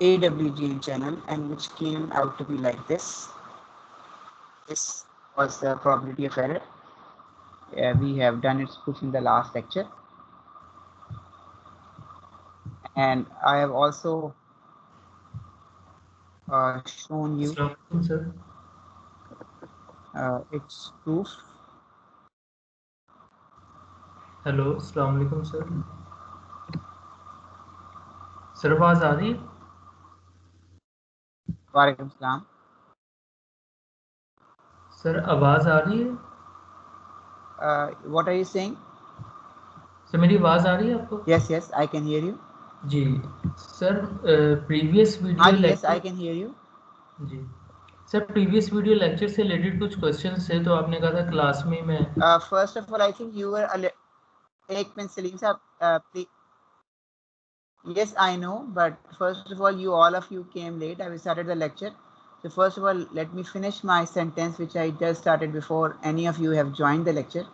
AWGN channel and which came out to be like this. This was the probability of error. We have done its proof in the last lecture, and I have also shown you Assalamualaikum, sir. its proof. Hello अस्सलाम वालेकुम sir. Sir आवाज आ रही है? Walaikum salam. Sir आवाज आ रही है? What are you saying? Sir मेरी आवाज आ रही है आपको? Yes, yes, I can hear you. जी sir, previous video Yes, I lecture. can hear you. जी सर, प्रीवियस वीडियो लेक्चर से रिलेटेड कुछ क्वेश्चंस थे, तो आपने कहा था क्लास में मैं. First of all, I think you were एक मिनट सलीम साहब, please. Yes, I know, but first of all, all of you came late. I started the lecture. So first of all, let me finish my sentence, which I just started before any of you have joined the lecture.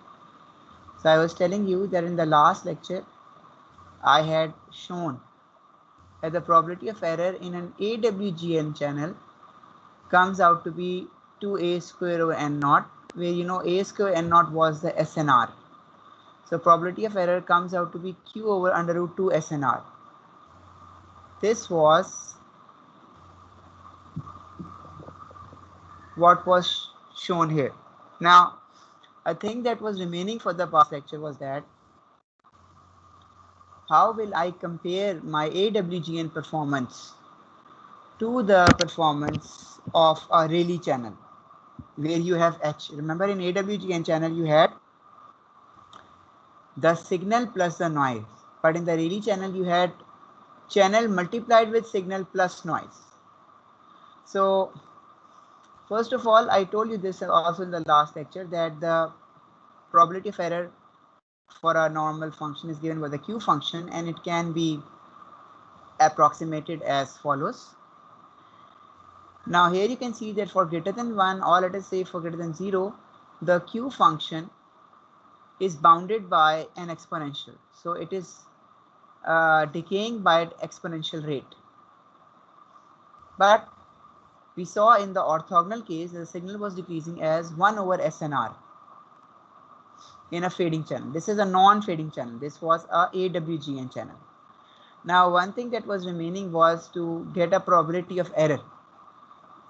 So I was telling you that in the last lecture, I had shown that the probability of error in an AWGN channel comes out to be 2a square over n naught, where you know a square n naught was the SNR. So probability of error comes out to be q over under root 2 SNR. This was what was shown here. Now, a thing that was remaining for the past lecture was that how will I compare my AWGN performance to the performance of a Rayleigh channel where you have H. Remember, in AWGN channel you had the signal plus the noise, but in the Rayleigh channel you had channel multiplied with signal plus noise. So first of all, I told you this also in the last lecture, that the probability of error for a normal function is given by the Q function, and it can be approximated as follows. Now here you can see that for greater than 1, or let us say for greater than 0, the Q function is bounded by an exponential. So it is decaying by an exponential rate. But we saw in the orthogonal case the signal was decreasing as 1 over SNR in a fading channel. This is a non-fading channel. This was a AWGN channel. Now one thing that was remaining was to get a probability of error.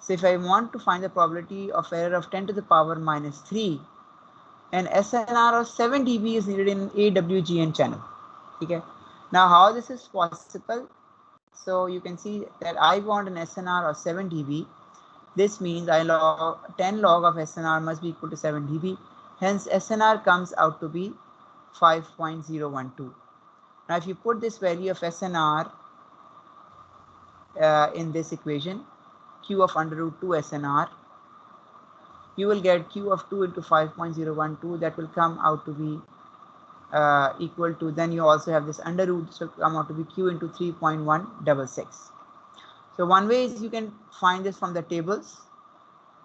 So if I want to find the probability of error of 10 to the power minus 3, an SNR of 7 dB is needed in AWGN channel. Okay. Now how this is possible? So you can see that I want an SNR of 7 dB. This means 10 log of SNR must be equal to 7 dB. Hence SNR comes out to be 5.012. Now if you put this value of SNR in this equation, Q of under root 2 SNR, you will get Q of 2 into 5.012. That will come out to be equal to, then you also have this under root, so come out to be Q into 3.166. So one way is you can find this from the tables,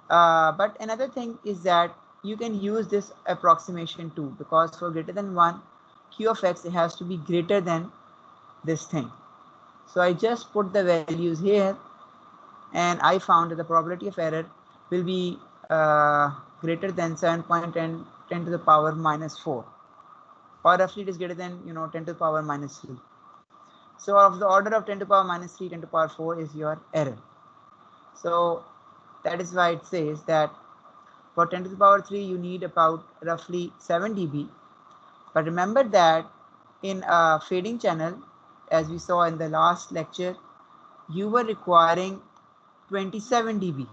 but another thing is that you can use this approximation too, because for greater than 1, Q of x has to be greater than this thing. So I just put the values here, and I found that the probability of error will be greater than 7.10 to the power minus 4, or roughly it is greater than 10 to the power minus 3. So of the order of 10 to the power minus 3, 10 to the power 4 is your error. So that is why it says that for 10 to the power 3 you need about roughly 7 dB. But remember that in a fading channel, as we saw in the last lecture, you were requiring 27 dB.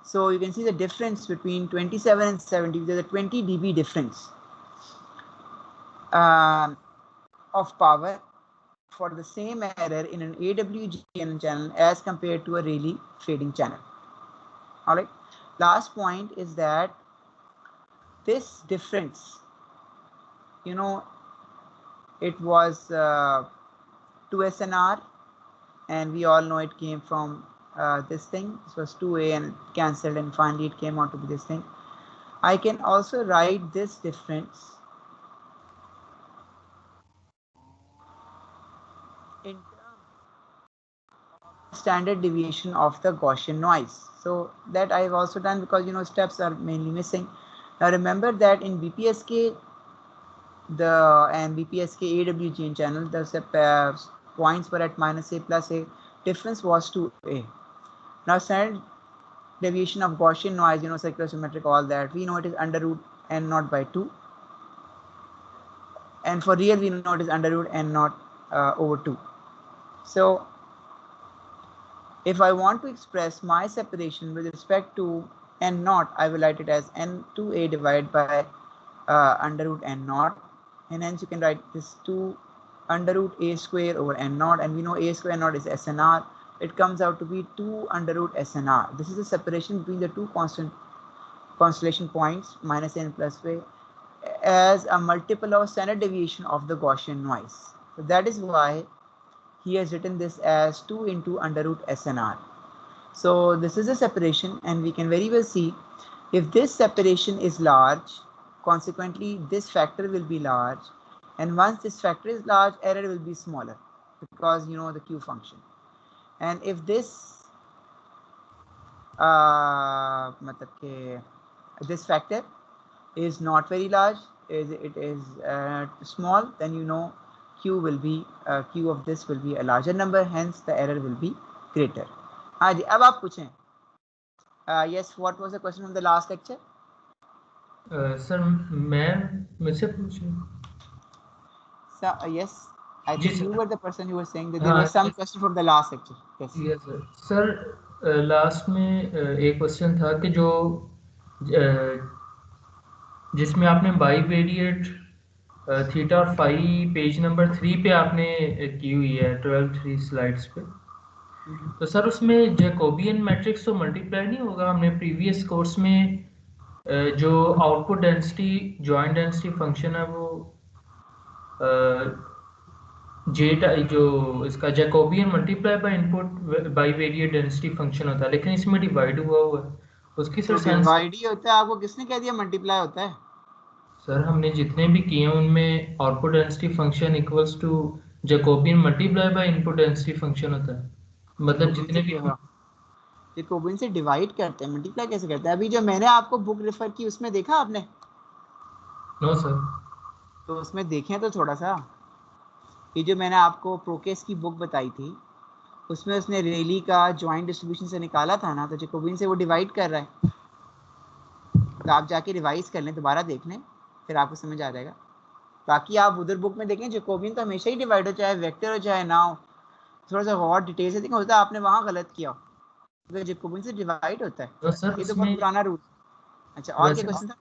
So you can see the difference between 27 and 7 dB. There's a 20 dB difference of power for the same error in an AWGN channel as compared to a Rayleigh fading channel. All right. Last point is that this difference, it was 2 SNR, and we all know it came from this thing. This was 2a and cancelled, and finally it came out to be this thing. I can also write this difference in terms of standard deviation of the Gaussian noise. So that I have also done because steps are mainly missing. Now remember that in BPSK and BPSK AWG in channel, the points were at -a plus a, difference was to a. Now standard deviation of Gaussian noise, circular symmetric, all that, we know it is under root n naught by 2, and for real we know it is under root n naught over 2. So if I want to express my separation with respect to n naught, I will write it as n2a divided by under root n naught, and hence you can write this 2 under root a square over n naught, and we know a square naught is SNR. It comes out to be 2 under root SNR. This is the separation between the two constellation points, minus n plus a, as a multiple of standard deviation of the Gaussian noise. So that is why he has written this as 2 into under root SNR. So this is a separation, and we can very well see if this separation is large, consequently this factor will be large, and once this factor is large, error will be smaller because you know the Q function. And if this this factor is not very large, it is small, then you know Q will be Q of this will be a larger number, hence the error will be greater. हाँ जी, अब आप पूछें. Yes, what was the question from the last lecture? Sir, मैं मुझसे पूछूं? Yes, I think you were the person who was saying that there was some question from the last lecture. Yes. Yes sir. Sir, last में एक question था कि जो जिसमें आपने बाईवेरिएट थीटा और फाई पेज नंबर 3 पे आपने की हुई है 12 स्लाइड्स पे, तो सर उसमें जैकोबियन मैट्रिक्स तो मल्टीप्लाई नहीं होगा? हमने प्रीवियस कोर्स में जो output density joint density function है वो जेटा जो इसका Jacobian multiply by input bivariate density function होता है, लेकिन इसमें डिवाइड हुआ है उसकी सर सेंस डिवाइड ही होता है. आपको किसने कह दिया मल्टीप्लाई होता है? सर हमने जितने भी किए हैं उनमें output density function equals to Jacobian multiply by input density function होता है. मतलब जितने भी जैकोबियन से डिवाइड करते हैं, मल्टीप्लाई कैसे करते हैं? अभी जो मैंने आपको बुक रेफर की उसमें देखा आपने? No sir. तो उसमें देखें तो थोड़ा सा, ये जो मैंने आपको प्रोकेस की बुक बताई थी उसमें उसने रेली का जॉइंट डिस्ट्रीब्यूशन से निकाला था ना, तो जैकोबियन से वो डिवाइड कर रहा है. तो आप जाके रिवाइज कर लें, दोबारा देख लें, फिर आपको समझ आ जाएगा. बाकी आप उधर बुक में देखें जैकोबियन तो हमेशा ही डिवाइड हो, चाहे वेक्टर हो चाहे ना हो. थोड़ा सा और डिटेल से देखें, होता है आपने वहाँ गलत किया, तो जैकोबियन से डिवाइड होता है. सर ये तो बहुत पुराना रूल. अच्छा, और क्या क्वेश्चन था?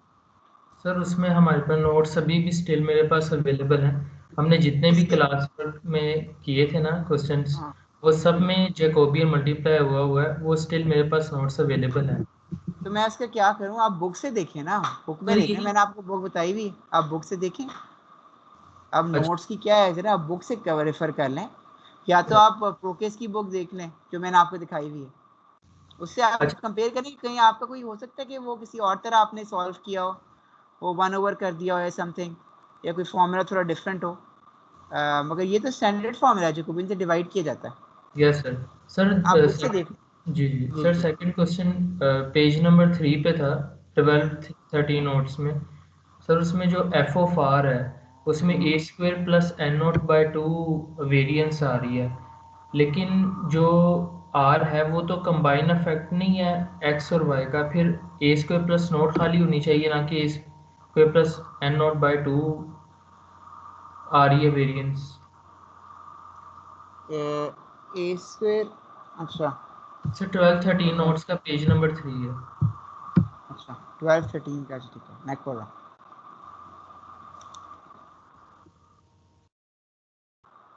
सर उसमें हमारे पास नोट्स अभी भी स्टिल मेरे पास अवेलेबल हैं. हमने जितने भी क्लास में किए थे ना क्वेश्चंस, वो सब में जैकोबियन मल्टीप्लाई हुआ है, वो स्टिल मेरे पास नोट्स अवेलेबल हैं. तो मैं इसका क्या करूं? आप बुक से देखें ना, बुक में देखें, मैंने आपको बुक बताई हुई, आप बुक से देखें. अब नोट्स की क्या है, जरा आप बुक से रेफर कर लें, या तो आप प्रोकेस की बुक देख लें जो मैंने आपको दिखाई हुई है, उससे आप कंपेयर करें. कहीं आपका कोई हो सकता है कि वो किसी और तरह आपने सॉल्व किया हो, वो 1/, कर दिया हो या समथिंग, या कोई फॉर्मूला थोड़ा डिफरेंट हो, मगर ये तो स्टैंडर्ड फॉर्मूला है, जैकोबियन से डिवाइड किया जाता है. Yes sir. सर आप बुक से देख. जी sir, second question page number 3 पे था 12-13 नोट्स में. सर उसमें जो एफ ऑफ आर है उसमें A square plus N not by 2 variance आ रही है, लेकिन जो आर है वो तो कंबाइन इफेक्ट नहीं है एक्स और वाई का. फिर ए स्क्वायर प्लस नॉट खाली होनी चाहिए, ना कि A square plus N not by 2 आ रही है वेरिएंस. A square. अच्छा सर 12-13 नोट्स का पेज नंबर 3 है. अच्छा 12-13 का, ठीक है, मैं खोल रहा हूँ.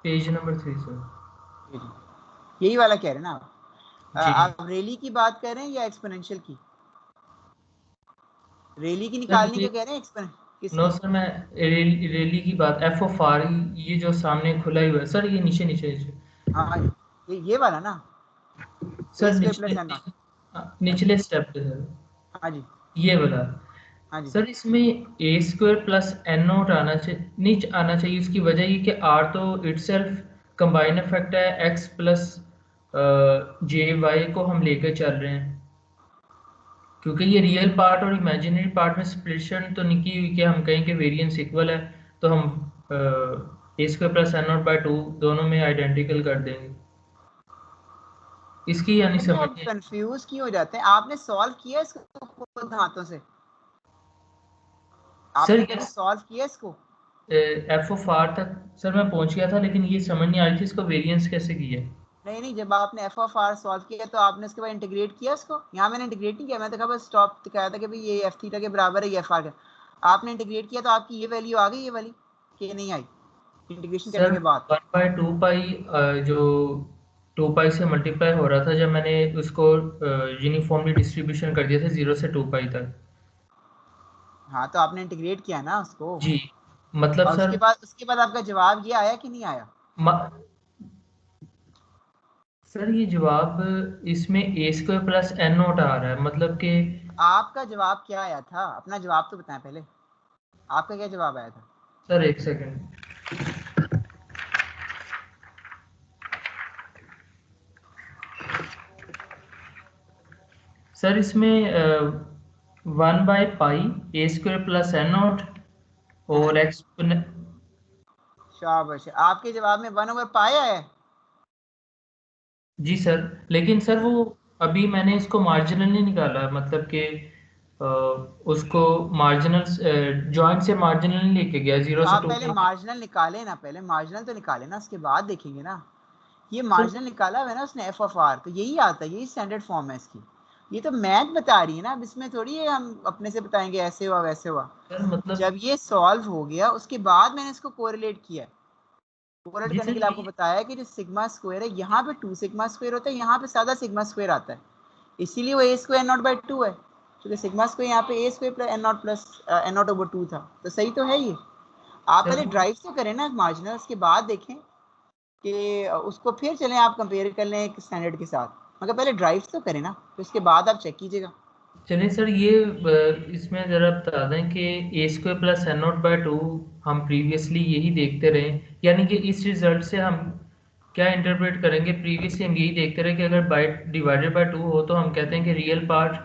Page number 3 sir. यही वाला कह रहे हैं ना आप? आप रेली की बात कर रहे हैं या एक्सपोनेंशियल की? रेली की निकालने का कह रहे हैं, एक्सपोनेंशियल? नो सर, मैं रेली की बात, एफ ऑफ आर, ये जो सामने खुला ही हुआ है सर, ये नीचे नीचे नीचे. हाँ ये वाला ना सर निचले स्टेप पे सर. हाँ जी, ये वाला. हाँ जी सर इसमें ए स्क्वायर प्लस एन नॉट आना चाहिए, नीचे आना चाहिए. उसकी वजह ये कि आर तो इटसेल्फ कंबाइन इफेक्ट है एक्स प्लस जे वाई को हम लेकर चल रहे हैं, क्योंकि ये रियल पार्ट और इमेजिनरी पार्ट में स्प्लिशन तो नहीं की हुई कि हम कहें कि वेरिएंस इक्वल है, तो हम A square plus N not by two दोनों में आइडेंटिकल कर देंगे। इसकी यानी सर ये समझ आप कंफ्यूज क्यों हो जाते हैं? आपने सॉल्व किया इसको खुद हाथों से? सर आपने ये कभी सॉल्व किया इसको? एफ ऑफ आर तक सर मैं पहुंच गया था, लेकिन ये समझ नहीं आ रही थी इसको वेरिएंस कैसे किया। नहीं नहीं, जब आपने एफ ऑफ आर सॉल्व किया तो आपने उसके बाद इंटीग्रेट किया इसको? यहाँ मैंने इंटीग्रेट नहीं किया, मैं तो कहा बस स्टॉप दिखाया था कि भाई ये एफ थीटा के बराबर है, ये एफ आर का। आपने इंटीग्रेट किया तो आपकी ये वैल्यू आ गई, ये वाली कि नहीं आई इंटीग्रेशन करने सर के बाद? 1/2 पाई जो 2 पाई से मल्टीप्लाई हो रहा था, जब मैंने उसको यूनिफॉर्मली डिस्ट्रीब्यूशन कर दिया था 0 से 2 पाई तक। हाँ तो आपने इंटीग्रेट किया ना उसको, जी, मतलब और सर उसके बाद आपका जवाब ये आया कि नहीं आया? म, सर ये जवाब इसमें ए स्क्वायर प्लस एन नोट आ रहा है, मतलब कि आपका जवाब क्या आया था? अपना जवाब तो बताएं पहले, आपका क्या जवाब आया था? सर एक सेकंड। सर इसमें 1/पाई ए स्क्वायर प्लस एन नोट हैं? और एक्सपोने। शाबाश, आपके जवाब में 1/पाई आया है। जी सर, लेकिन सर वो अभी मैंने इसको मार्जिनली निकाला, मतलब कि अ, उसको मार्जिनल जॉइंट से मार्जिनल लेके गया तो जीरो से आप टू पहले पाई मार्जिनल निकाले ना, पहले मार्जिनल तो निकाले ना, उसके बाद देखेंगे ना। ये सर मार्जिनल निकाला हुआ है ना उसने एफ ऑफ आर, तो यही आता है, यही स्टैंडर्ड फॉर्म है इसकी। ये तो मैथ बता रही है ना, अब इसमें थोड़ी है हम अपने से बताएंगे ऐसे हुआ वैसे हुआ। सर मतलब जब ये सॉल्व हो गया उसके बाद मैंने इसको कोरिलेट किया है। कोरिलेट जी करने के सर लिए आपको ये बताया कि जो सिग्मा स्क्वायर है यहाँ पे 2 सिग्मा स्क्वायर होता है, यहाँ पे सादा सिग्मा स्क्वायर आता है, इसीलिए वो A square N not by 2 है, क्योंकि सिग्मा स्क्वायर यहाँ पे A square plus N not over 2 था, तो सही तो है ये। आप सर पहले ड्राइव तो करें ना मार्जिनल, उसके बाद देखें कि उसको फिर चलें आप कंपेयर कर लें एक स्टैंडर्ड के साथ, मगर पहले ड्राइव तो करें ना, तो उसके बाद आप चेक कीजिएगा। चलिए सर ये इसमें ज़रा बता दें कि A square plus N not by two हम प्रीवियसली यही देखते रहे, यानी कि इस रिजल्ट से हम क्या इंटरप्रेट करेंगे, प्रीवियसली हम यही देखते रहे कि अगर बाई डिवाइडेड बाई टू हो तो हम कहते हैं कि रियल पार्ट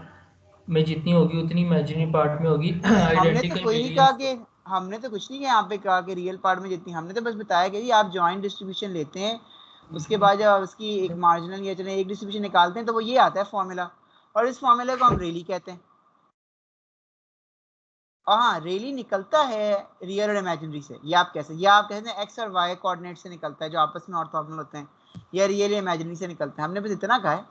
में जितनी होगी उतनी इमेजिनरी पार्ट में होगी हमने तो आइडेंटिकल कोई नहीं कहा वेरिएंस। कि, हमने तो कुछ नहीं यहाँ पे कहा कि रियल पार्ट में जितनी, हमने तो बस बताया कि जी आप जॉइंट डिस्ट्रीब्यूशन लेते हैं, उसके बाद जब आप उसकी एक मार्जिनल या चले एक डिस्ट्रीब्यूशन निकालते हैं तो वो ये आता है फॉर्मूला, और इस फॉर्मूले को हम रेली कहते हैं। और हाँ, रेली निकलता है रियल और इमेजिनरी से, ये आप कैसे, ये आप कहते हैं एक्स और वाई कोऑर्डिनेट से निकलता है जो आपस में ऑर्थोगोनल होते हैं, या रियल या इमेजिनरी से निकलता है, हमने बस इतना कहा है।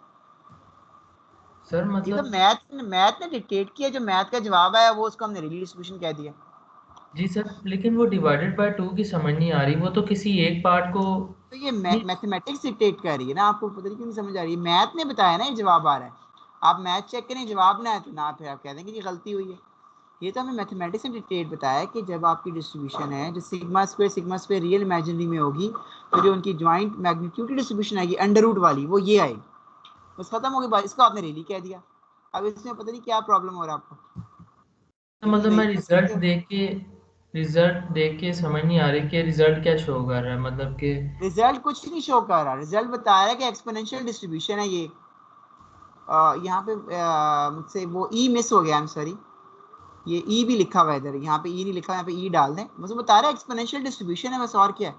सर ये तो मतलब मैथ मैथ ने डिक्टेट किया, जो मैथ का जवाब आया वो उसको हमने रेली डिस्ट्रीब्यूशन कह दिया। जी सर, लेकिन वो डिवाइडेड बाय टू की समझ नहीं आ रही, वो तो किसी एक पार्ट को तो ये नहीं। मैथमेटिक्स डिक्टेट कर रही है ना, आपको पता नहीं क्यों नहीं समझ आ रही है, मैथ ने बताया ना ये जवाब आ रहा है, आप मैथ चेक करें जवाब ना आए तो ना, फिर आप कह देंगे कि गलती हुई है। ये तो हमें मैथमेटिक्स ने डिक्टेट बताया कि जब आपकी डिस्ट्रीब्यूशन है जो सिग्मा स्क्वायर रियल इमेजिनरी में होगी, तो जो उनकी ज्वाइंट मैग्नीट्यूड की डिस्ट्रीब्यूशन आएगी अंडर रूट वाली, वो ये आएगी, बस खत्म हो गई बात, इसको आपने रेली कह दिया। अब इसमें पता नहीं क्या प्रॉब्लम हो रहा है आपको, तो क्योंकि मतलब मैं रेली तो सीधे। रिजल्ट देख के समझ नहीं आ रही कि रिजल्ट क्या शो कर रहा है, मतलब कि रिजल्ट कुछ नहीं शो कर रहा, रिजल्ट बता रहा है कि एक्सपोनेंशियल डिस्ट्रीब्यूशन है ये। यहाँ पे मुझसे वो ई मिस हो गया, आई एम सॉरी, ये ई भी लिखा हुआ है इधर, यहाँ पे ई नहीं लिखा, यहाँ पे ई डाल दें, मुझे बता रहा है एक्सपोनेंशियल डिस्ट्रीब्यूशन है, बस और क्या है।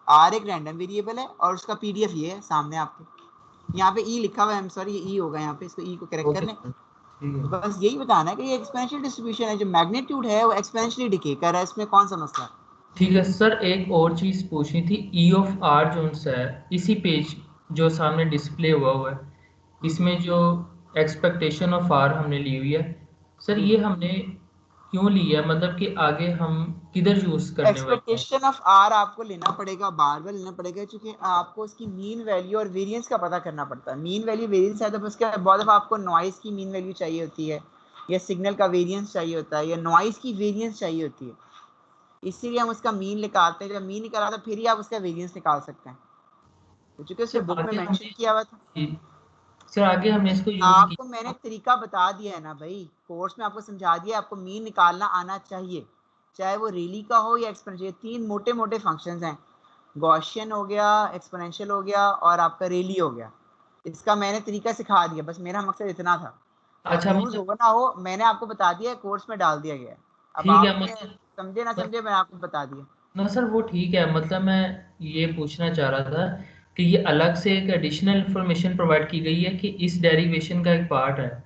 आर एक रैंडम वेरिएबल है और उसका पीडीएफ ये है सामने आपके, यहाँ पे ई लिखा हुआ है, आई एम सॉरी ये ई होगा, यहाँ पे इसको ई को करेक्ट कर ओके लें। सर, ठीक तो है। बस यही बताना है कि ये एक्सपोनेंशियल डिस्ट्रीब्यूशन है, जो मैग्नीट्यूड है वो एक्सपोनेंशियली डिके कर रहा है, इसमें कौन सा मसला है? ठीक है सर, एक और चीज़ पूछनी थी, ई ऑफ आर जो सा है इसी पेज जो सामने डिस्प्ले हुआ है, इसमें जो एक्सपेक्टेशन ऑफ आर हमने ली हुई है, सर जी, ये हमने क्यों ली है, मतलब कि आगे हम किधर यूज़ करने वाले हैं। एक्सपेक्टेशन ऑफ आर आपको लेना पड़ेगा, बार बार लेना पड़ेगा, क्योंकि आपको उसकी मीन वैल्यू और वेरिएंस का पता करना पड़ता है। मीन वैल्यू वेरिएंस है तो उसके बहुत दफा आपको नॉइस की मीन वैल्यू चाहिए होती है, या सिग्नल का वेरिएंस चाहिए होता है, या नॉइस की वेरिएंस चाहिए होती है, इसीलिए हम उसका मीन निकालते हैं, जब मीन निकाला तो फिर ही आप उसका वेरिएंस निकाल सकते हैं, तो चूंकि उसने सर बुक में आगे मेंशन हमने किया हुआ था। सर आगे हमने इसको यूज़ आपको मैंने तरीका बता दिया है ना भाई, कोर्स में आपको समझा दिया, आपको मीन निकालना आना चाहिए, चाहे वो रेली का हो या एक्सपोनेंशियल, तीन मोटे मोटे फंक्शंस हैं, गॉसियन हो गया, एक्सपोनेंशियल हो गया और आपका रेली हो गया। इसका मैंने तरीका सिखा दिया, बस मेरा मकसद इतना था। अब अच्छा यूज मतलब हो ना हो, मैंने आपको बता दिया, कोर्स में डाल दिया गया। अब ठीक है आपने मतलब समझे ना समझे, मैं आपको बता दिया। ना सर वो ठीक है, मतलब मैं ये पूछना चाह रहा था कि ये अलग से एक एडिशनल इंफॉर्मेशन प्रोवाइड की गई है कि इस डेरिवेशन का एक पार्ट है।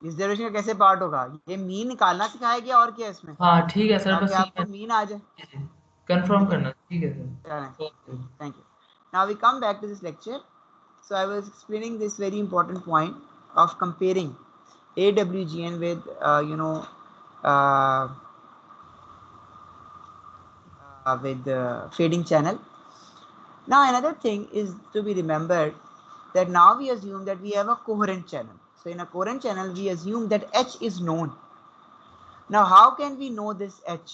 इस डेरिवेशन का कैसे पार्ट होगा? ये मीन निकालना सिखाया गया और क्या है इसमें, हाँ ठीक है सर, ताकि बस ये आपको मीन आ जाए। कंफर्म ठीक है, करना, ठीक है चलें, sir. Okay. thank you. Now we come back to this lecture. So I was explaining this very important point of comparing AWGN with uh, with the fading channel. Now another thing is to be remembered that now we assume that we have a coherent channel. So in a coherent channel we assume that H is known. Now how can we know this H?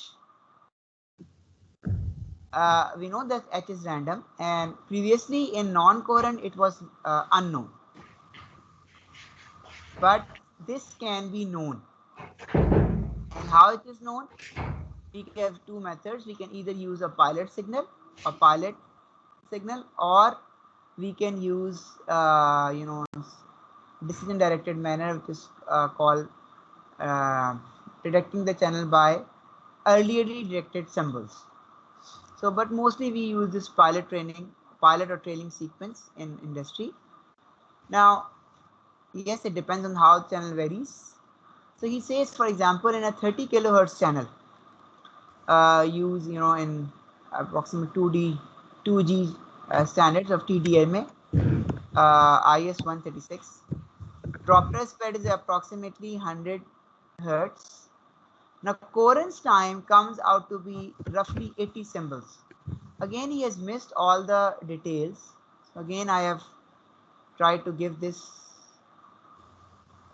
We know that H is random, and previously in non-coherent it was unknown, but this can be known. And how it is known? We have two methods. We can either use a pilot signal, or we can use decision directed manner, which is called detecting the channel by earlierly directed symbols. So, but mostly we use this pilot or trailing sequence in industry. Now, yes, it depends on how the channel varies. So he says, for example, in a 30 kilohertz channel, use in approximate 2G standards of TDMA, IS 136. Droplet speed is approximately 100 hertz. Now coherence time comes out to be roughly 80 symbols. Again, he has missed all the details. So again, I have tried to give this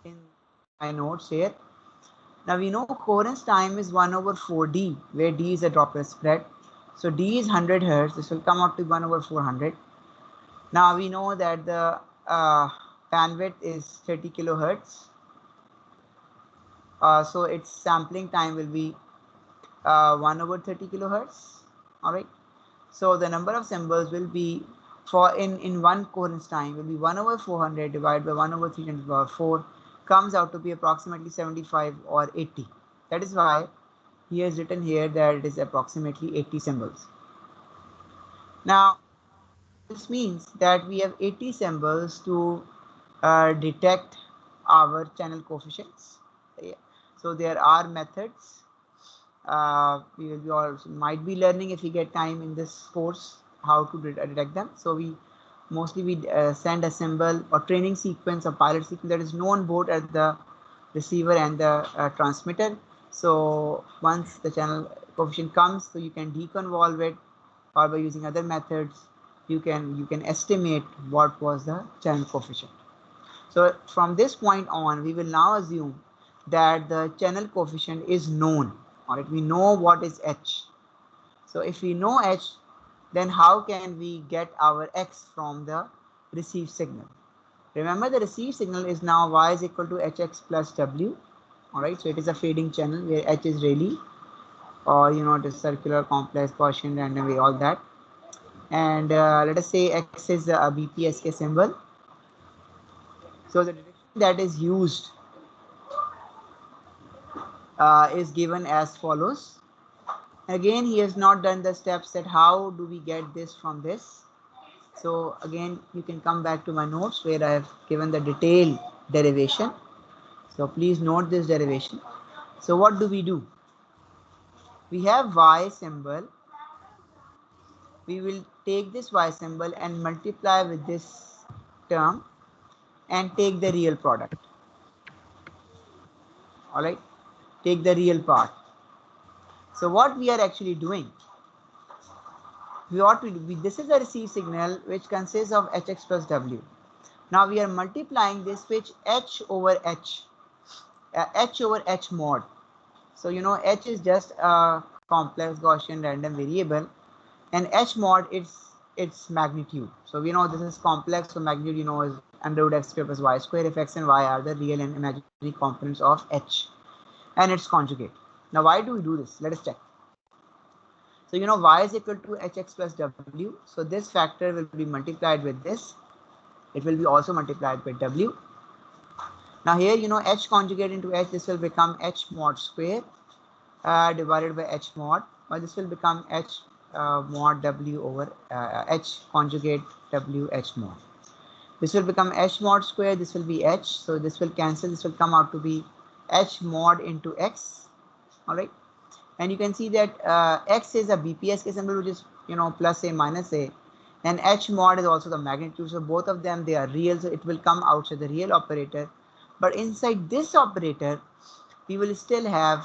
in my notes here. Now we know coherence time is 1 over 4D, where D is a droplet spread. So D is 100 hertz. This will come out to 1 over 400. Now we know that the bandwidth is 30 kilohertz. So its sampling time will be 1 over 30 kilohertz. All right. So the number of symbols will be for in one coherence time will be 1 over 400 divided by 1 over 300 power 4, comes out to be approximately 75 or 80. That is why he has written here that it is approximately 80 symbols. Now this means that we have 80 symbols to detect our channel coefficients. Yeah. So there are methods. We will be also might be learning, if we get time in this course, how to detect them. So we send a symbol or training sequence or pilot sequence that is known both at the receiver and the transmitter. So once the channel coefficient comes, so you can deconvolve it, or by using other methods you can estimate what was the channel coefficient. So from this point on, we will now assume that the channel coefficient is known. All right, we know what is H. So if we know H, then how can we get our X from the received signal? Remember, the received signal is now Y is equal to HX plus W. All right, so it is a fading channel where H is Rayleigh, or it is circular, complex, Gaussian, random way, all that. And let us say X is a BPSK symbol. So the direction that is used is given as follows. Again, he has not done the steps that how do we get this from this. So again, you can come back to my notes where I have given the detailed derivation. So please note this derivation. So what do? We have Y symbol. We will take this Y symbol and multiply with this term and take the real product. All right, take the real part. So what we are actually doing, we ought to do, this is a received signal which consists of Hx plus W. Now we are multiplying this with H over H, H over H mod. So H is just a complex Gaussian random variable, and H mod its magnitude. So we know this is complex, so magnitude is under root x square plus y square, if x and y are the real and imaginary components of H and its conjugate. Now why do we do this? Let us check. So you know y is equal to hx plus w. So this factor will be multiplied with this. It will be also multiplied with w. Now here you know h conjugate into h, this will become h mod square divided by h mod, or this will become h mod w over h conjugate w h mod. This will become h mod square, this will be h, so this will cancel, this will come out to be h mod into x. All right, and you can see that x is a BPSK symbol, which is you know plus a minus a, and h mod is also the magnitude. So both of them, they are real, so it will come outside the real operator. But inside this operator, we will still have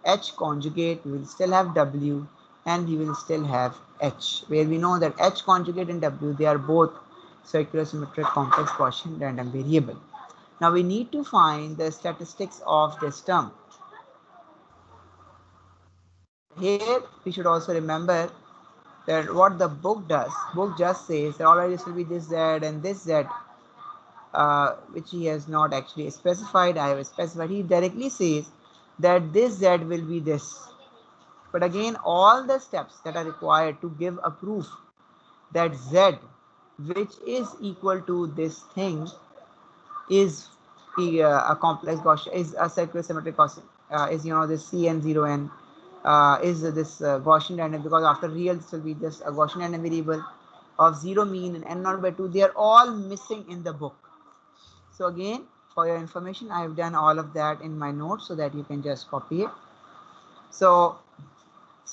h conjugate, we will still have w, and we will still have h, where we know that h conjugate and w, they are both circular symmetric complex Gaussian random variable. Now we need to find the statistics of this term. Here we should also remember that what the book does. Book just says that alright, this will be this z and this z, which he has not actually specified. I have specified. He directly says that this z will be this. But again, all the steps that are required to give a proof that z, which is equal to this thing, is a complex Gaussian, is a circular symmetric Gaussian, is you know this Cn0n is this Gaussian random, because after real this will be just a Gaussian random variable of 0 mean and n0 by 2. They are all missing in the book. So again, for your information, I have done all of that in my notes so that you can just copy it. So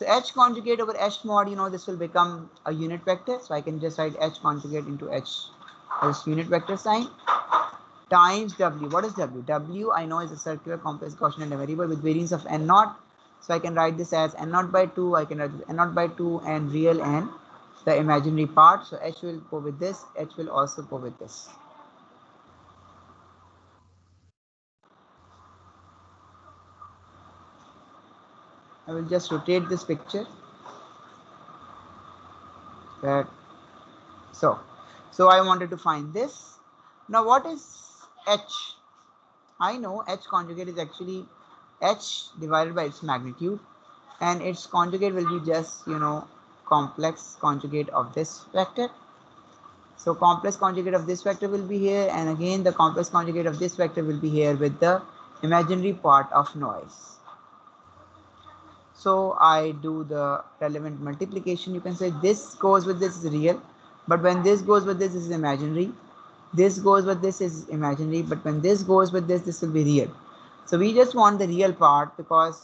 h conjugate over h mod, you know, this will become a unit vector. So I can just write h conjugate into h as unit vector sign times w. What is w? W I know is a circular complex Gaussian random variable with variance of n naught. So I can write this as n naught by 2. I can write this n naught by 2 and real n, the imaginary part. So h will go with this. H will also go with this. I will just rotate this picture. That so I wanted to find this. Now what is h? I know h conjugate is actually h divided by its magnitude, and its conjugate will be just you know complex conjugate of this vector. So complex conjugate of this vector will be here, and again the complex conjugate of this vector will be here with the imaginary part of noise. So I do the relevant multiplication. You can say this goes with this is real, but when this goes with this is imaginary. This goes with this is imaginary, but when this goes with this will be real. So we just want the real part because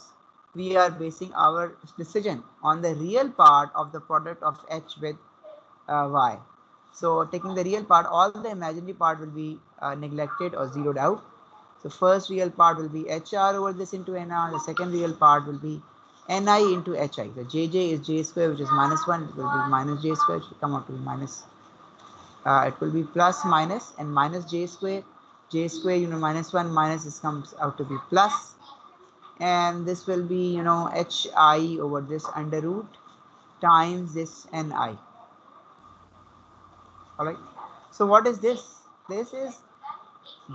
we are basing our decision on the real part of the product of h with y. So taking the real part, all the imaginary part will be neglected or zeroed out. So first real part will be hr over this into nr. The second real part will be ni into hi. So jj is j square, which is minus 1. It will be minus j square, which will come out to be minus. It will be plus minus and minus j square. J square, you know, minus 1 minus this comes out to be plus. And this will be, you know, hi over this under root times this ni. All right. So what is this? This is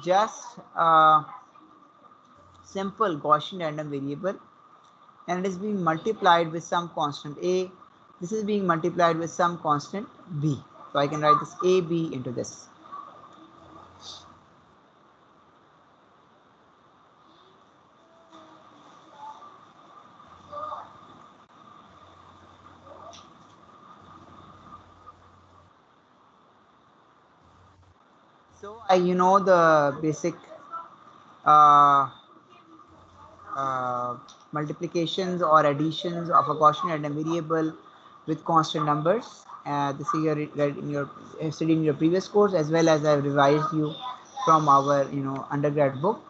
just a simple Gaussian random variable, and it is being multiplied with some constant a. This is being multiplied with some constant b. So I can write this ab into this. So you know the basic uh, multiplications or additions of a Gaussian random variable with constant numbers. This is your read in your studied in your previous course, as well as I have revised you from our undergrad book.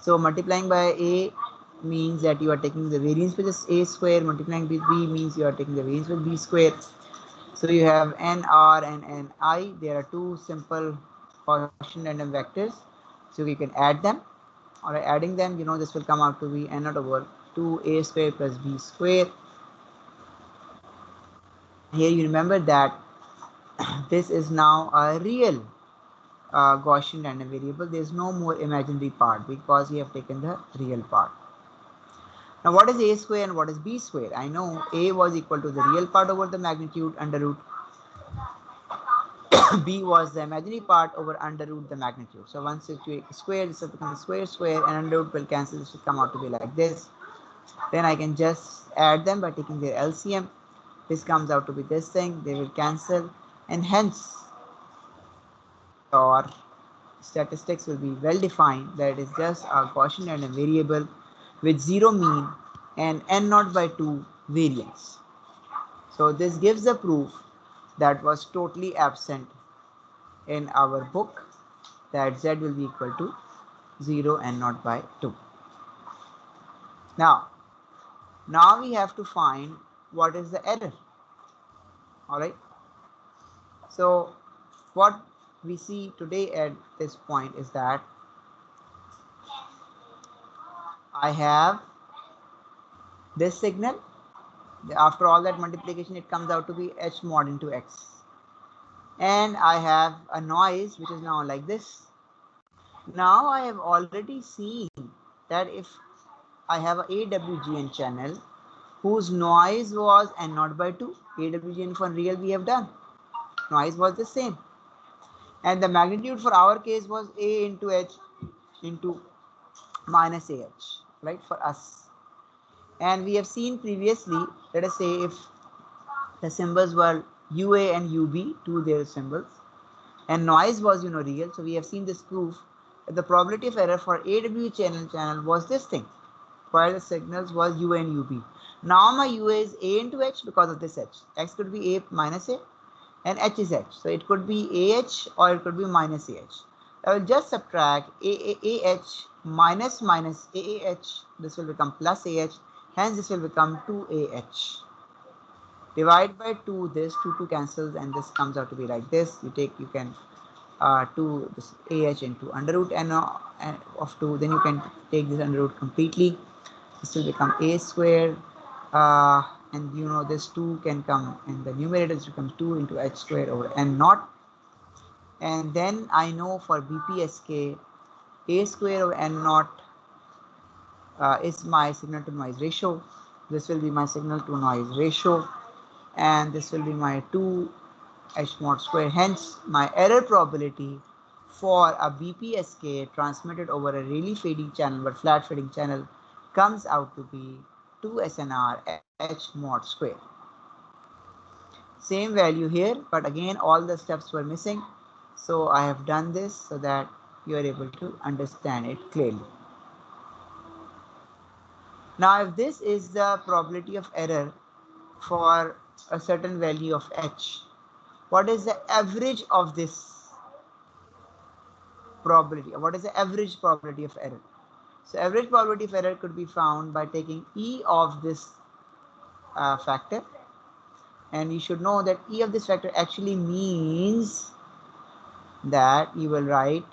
So multiplying by a means that you are taking the variance with a square. Multiplying with b means you are taking the variance with b square. So you have nr and ni. There are two simple Gaussian random vectors. So we can add them. Or adding them, this will come out to be n naught over 2a square plus b square. Here you remember that this is now a real Gaussian random variable. There is no more imaginary part because we have taken the real part. Now what is a square and what is b square? I know a was equal to the real part over the magnitude under root. B was the imaginary part over under root the magnitude. So once you square, this will become the square, and under root will cancel. This will come out to be like this. Then I can just add them by taking their LCM. This comes out to be this thing. They will cancel, and hence your statistics will be well defined. That is just a Gaussian random variable with zero mean and n naught by 2 variance. So this gives the proof that was totally absent in our book, that z will be equal to 0 and not by 2. Now we have to find what is the error. All right. So what we see today at this point is that I have this signal. After all that multiplication, it comes out to be h mod into x. And I have a noise which is now like this. Now I have already seen that if I have a AWGN channel whose noise was n naught by 2, AWGN for real we have done, noise was the same, and the magnitude for our case was a into h into minus ah, right, for us. And we have seen previously, let us say if the symbols were UA and UB, two their symbols, and noise was real, so we have seen this proof that the probability of error for AW channel was this thing, while the signals was UA and UB. Now my UA is A into H because of this H. X could be A minus A and H is H. So it could be AH or it could be minus AH. I will just subtract AH minus AAH. This will become plus AH. Hence this will become 2AH. Divide by 2 this, 2 cancels, and this comes out to be like this. You can 2 this AH into under root n of 2. Then you can take this under root completely. This will become a square, and this 2 can come in the numerator. This becomes 2 into h square over n naught. And then I know for BPSK, a square over n naught is my signal to noise ratio. This will be my signal to noise ratio, and this will be my 2 h mod square. Hence my error probability for a BPSK transmitted over a really fading channel but flat fading channel comes out to be 2 SNR h mod square. Same value here, but again all the steps were missing, so I have done this so that you are able to understand it clearly. Now if this is the probability of error for a certain value of h, what is the average of this probability? What is the average probability of error? So average probability of error could be found by taking E of this factor, and you should know that E of this factor actually means that you will write,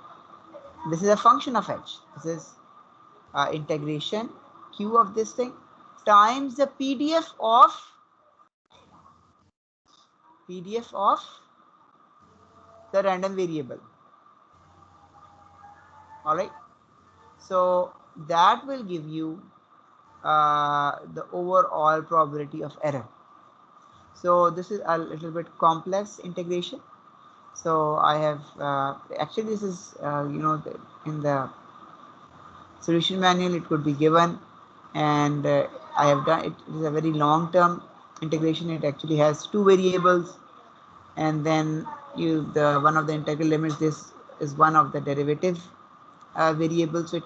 this is a function of h, this is integration q of this thing times the PDF of the random variable. All right, so that will give you the overall probability of error. So this is a little bit complex integration. So I have actually this is in the solution manual it could be given, and I have done it. It is a very long term integration. It actually has two variables, and then one of the integral limits, this is one of the derivative variables, so it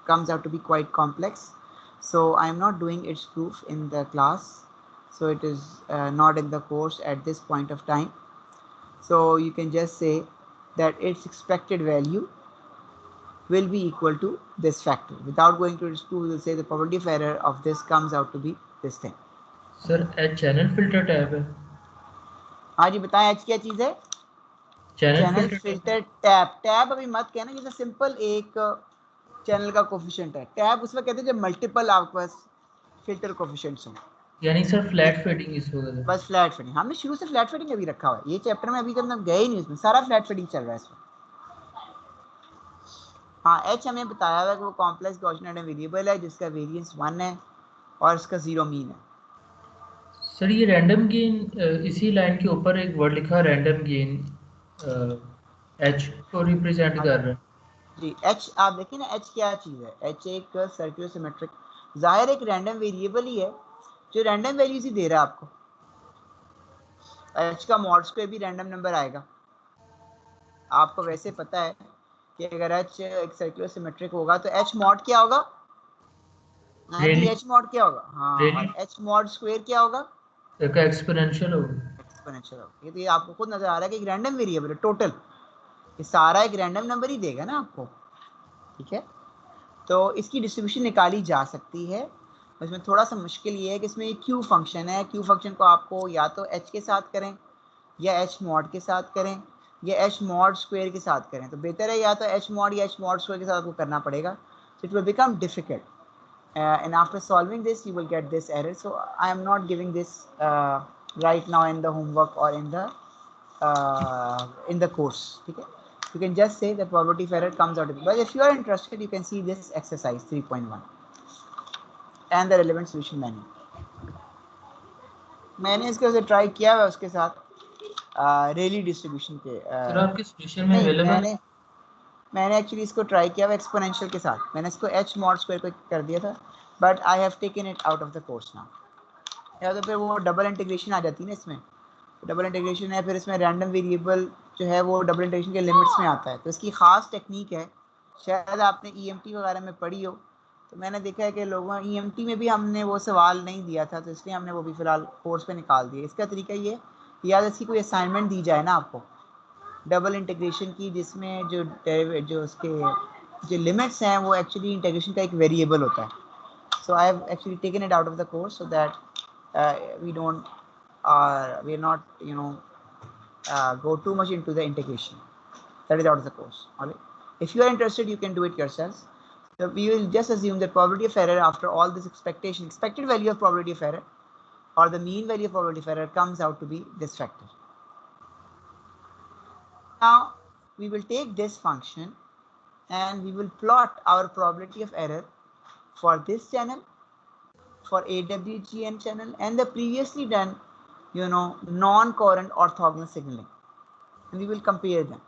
comes out to be quite complex. So I am not doing its proof in the class, so it is not in the course at this point of time. So you can just say that its expected value will be equal to this factor. Without going to its proof, we will say the probability of error of this comes out to be this thing. Sir H channel filter tab है. हाँ जी बताएं H क्या चीज है. Channel filter tab. Tab अभी मत कहना, जैसे सिंपल एक चैनल का कोफिशिएंट है. टैब उसमें कहते हैं जब मल्टीपल आपके पास फिल्टर कोफिशिएंट्स हो. यानी सर फ्लैट फेडिंग इस वजह से. बस फ्लैट फेडिंग. हमने शुरू से फ्लैट फेडिंग अभी रखा हुआ है. ये चैप्टर में अभी तक हम गए ही नहीं, उसमें सारा फ्लैट फेडिंग चल रहा है इसमें. हाँ एच हमें बताया हुआ है कि वो कॉम्प्लेक्स गॉसियन रैंडम वेरिएबल है जिसका वेरिएंस 1 है, और इसका 0 मीन है। सर ये रैंडम गेन, इसी लाइन के ऊपर एक वर्ड लिखा रैंडम गेन, एच को रिप्रेजेंट कर रहा है। जी, एच आप देखिए ना, एच क्या चीज़ है? एच एक सर्कुलर सिमेट्रिक, जाहिर एक रैंडम वेरिएबल ही है जो रैंडम वैल्यूज ही दे रहा है आपको। एच का मॉड स्क्वायर भी रैंडम नंबर आएगा। आपको वैसे पता है कि अगर एच एक सर्कुलर सिमेट्रिक होगा तो एच मॉड क्या होगा? हाँ जी, रियली एच मॉड क्या होगा? हाँ, रियली और एच मॉड स्क्वायर क्या होगा? का एक्सपोनेंशियल होगा। एक्सपोनेंशियल होगा। तो ये आपको खुद नजर आ रहा है कि एक रैंडम वेरिएबल है टोटल, ये सारा एक रैंडम नंबर ही देगा ना आपको। ठीक है, तो इसकी डिस्ट्रीब्यूशन निकाली जा सकती है। इसमें थोड़ा सा मुश्किल ये है कि इसमें क्यू फंक्शन है। क्यू फंक्शन को आपको या तो एच के साथ करें, या एच मॉड के साथ करें, या एच मॉड स्क्वायर के साथ करें। तो बेहतर है या तो एच मॉड या एच मॉड स्क्वायर के साथ आपको करना पड़ेगा। So it will become difficult, and after solving this you will get this error. So I am not giving this right now in the homework or in the course. Okay, you can just say the probability of error comes out of it. But if you are interested, you can see this exercise 3.1 and the relevant solution manual. मैंने इसके से try किया है उसके साथ रेली distribution के sir आपके solution में नहीं, अवेलेबल है? मैंने एक्चुअली इसको ट्राई किया हुआ एक्सपोनेंशियल के साथ। मैंने इसको एच मॉड स्क्वायर पे कर दिया था, but I have taken it out of the course now. या तो फिर वो डबल इंटीग्रेशन आ जाती है ना इसमें, डबल इंटीग्रेशन है, फिर इसमें रैंडम वेरिएबल जो है वो डबल इंटीग्रेशन के लिमिट्स में आता है। तो इसकी ख़ास टेक्निक है, शायद आपने ईएमटी वगैरह में पढ़ी हो। तो मैंने देखा है कि लोगों ईएमटी में भी हमने वो सवाल नहीं दिया था, तो इसलिए हमने वो भी फ़िलहाल कोर्स पे निकाल दिया। इसका तरीका ये, या इसकी कोई असाइनमेंट दी जाए ना आपको डबल इंटीग्रेशन की, जिसमें जो उसके जो लिमिट्स हैं वो एक्चुअली इंटीग्रेशन का एक वेरिएबल होता है। So I have actually taken it out of the course so that we are not go too much into the integration. That is out of the course. All right. If you are interested, you can do it yourselves. So we will just assume that probability of error after all this expected value of probability of error, or the mean value of probability of error, comes out to be this factor. Now we will take this function and we will plot our probability of error for this channel, for AWGN channel, and the previously done non-coherent orthogonal signaling, and we will compare them.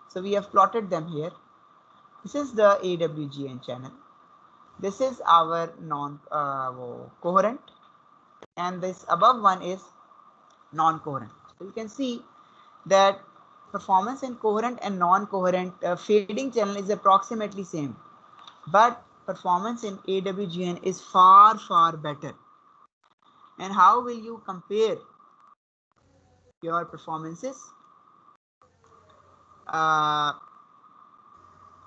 So we have plotted them here. This is the AWGN channel, this is our non-coherent, and this above one is non-coherent. So you can see that performance in coherent and non-coherent fading channel is approximately same, but performance in AWGN is far better. And how will you compare your performances?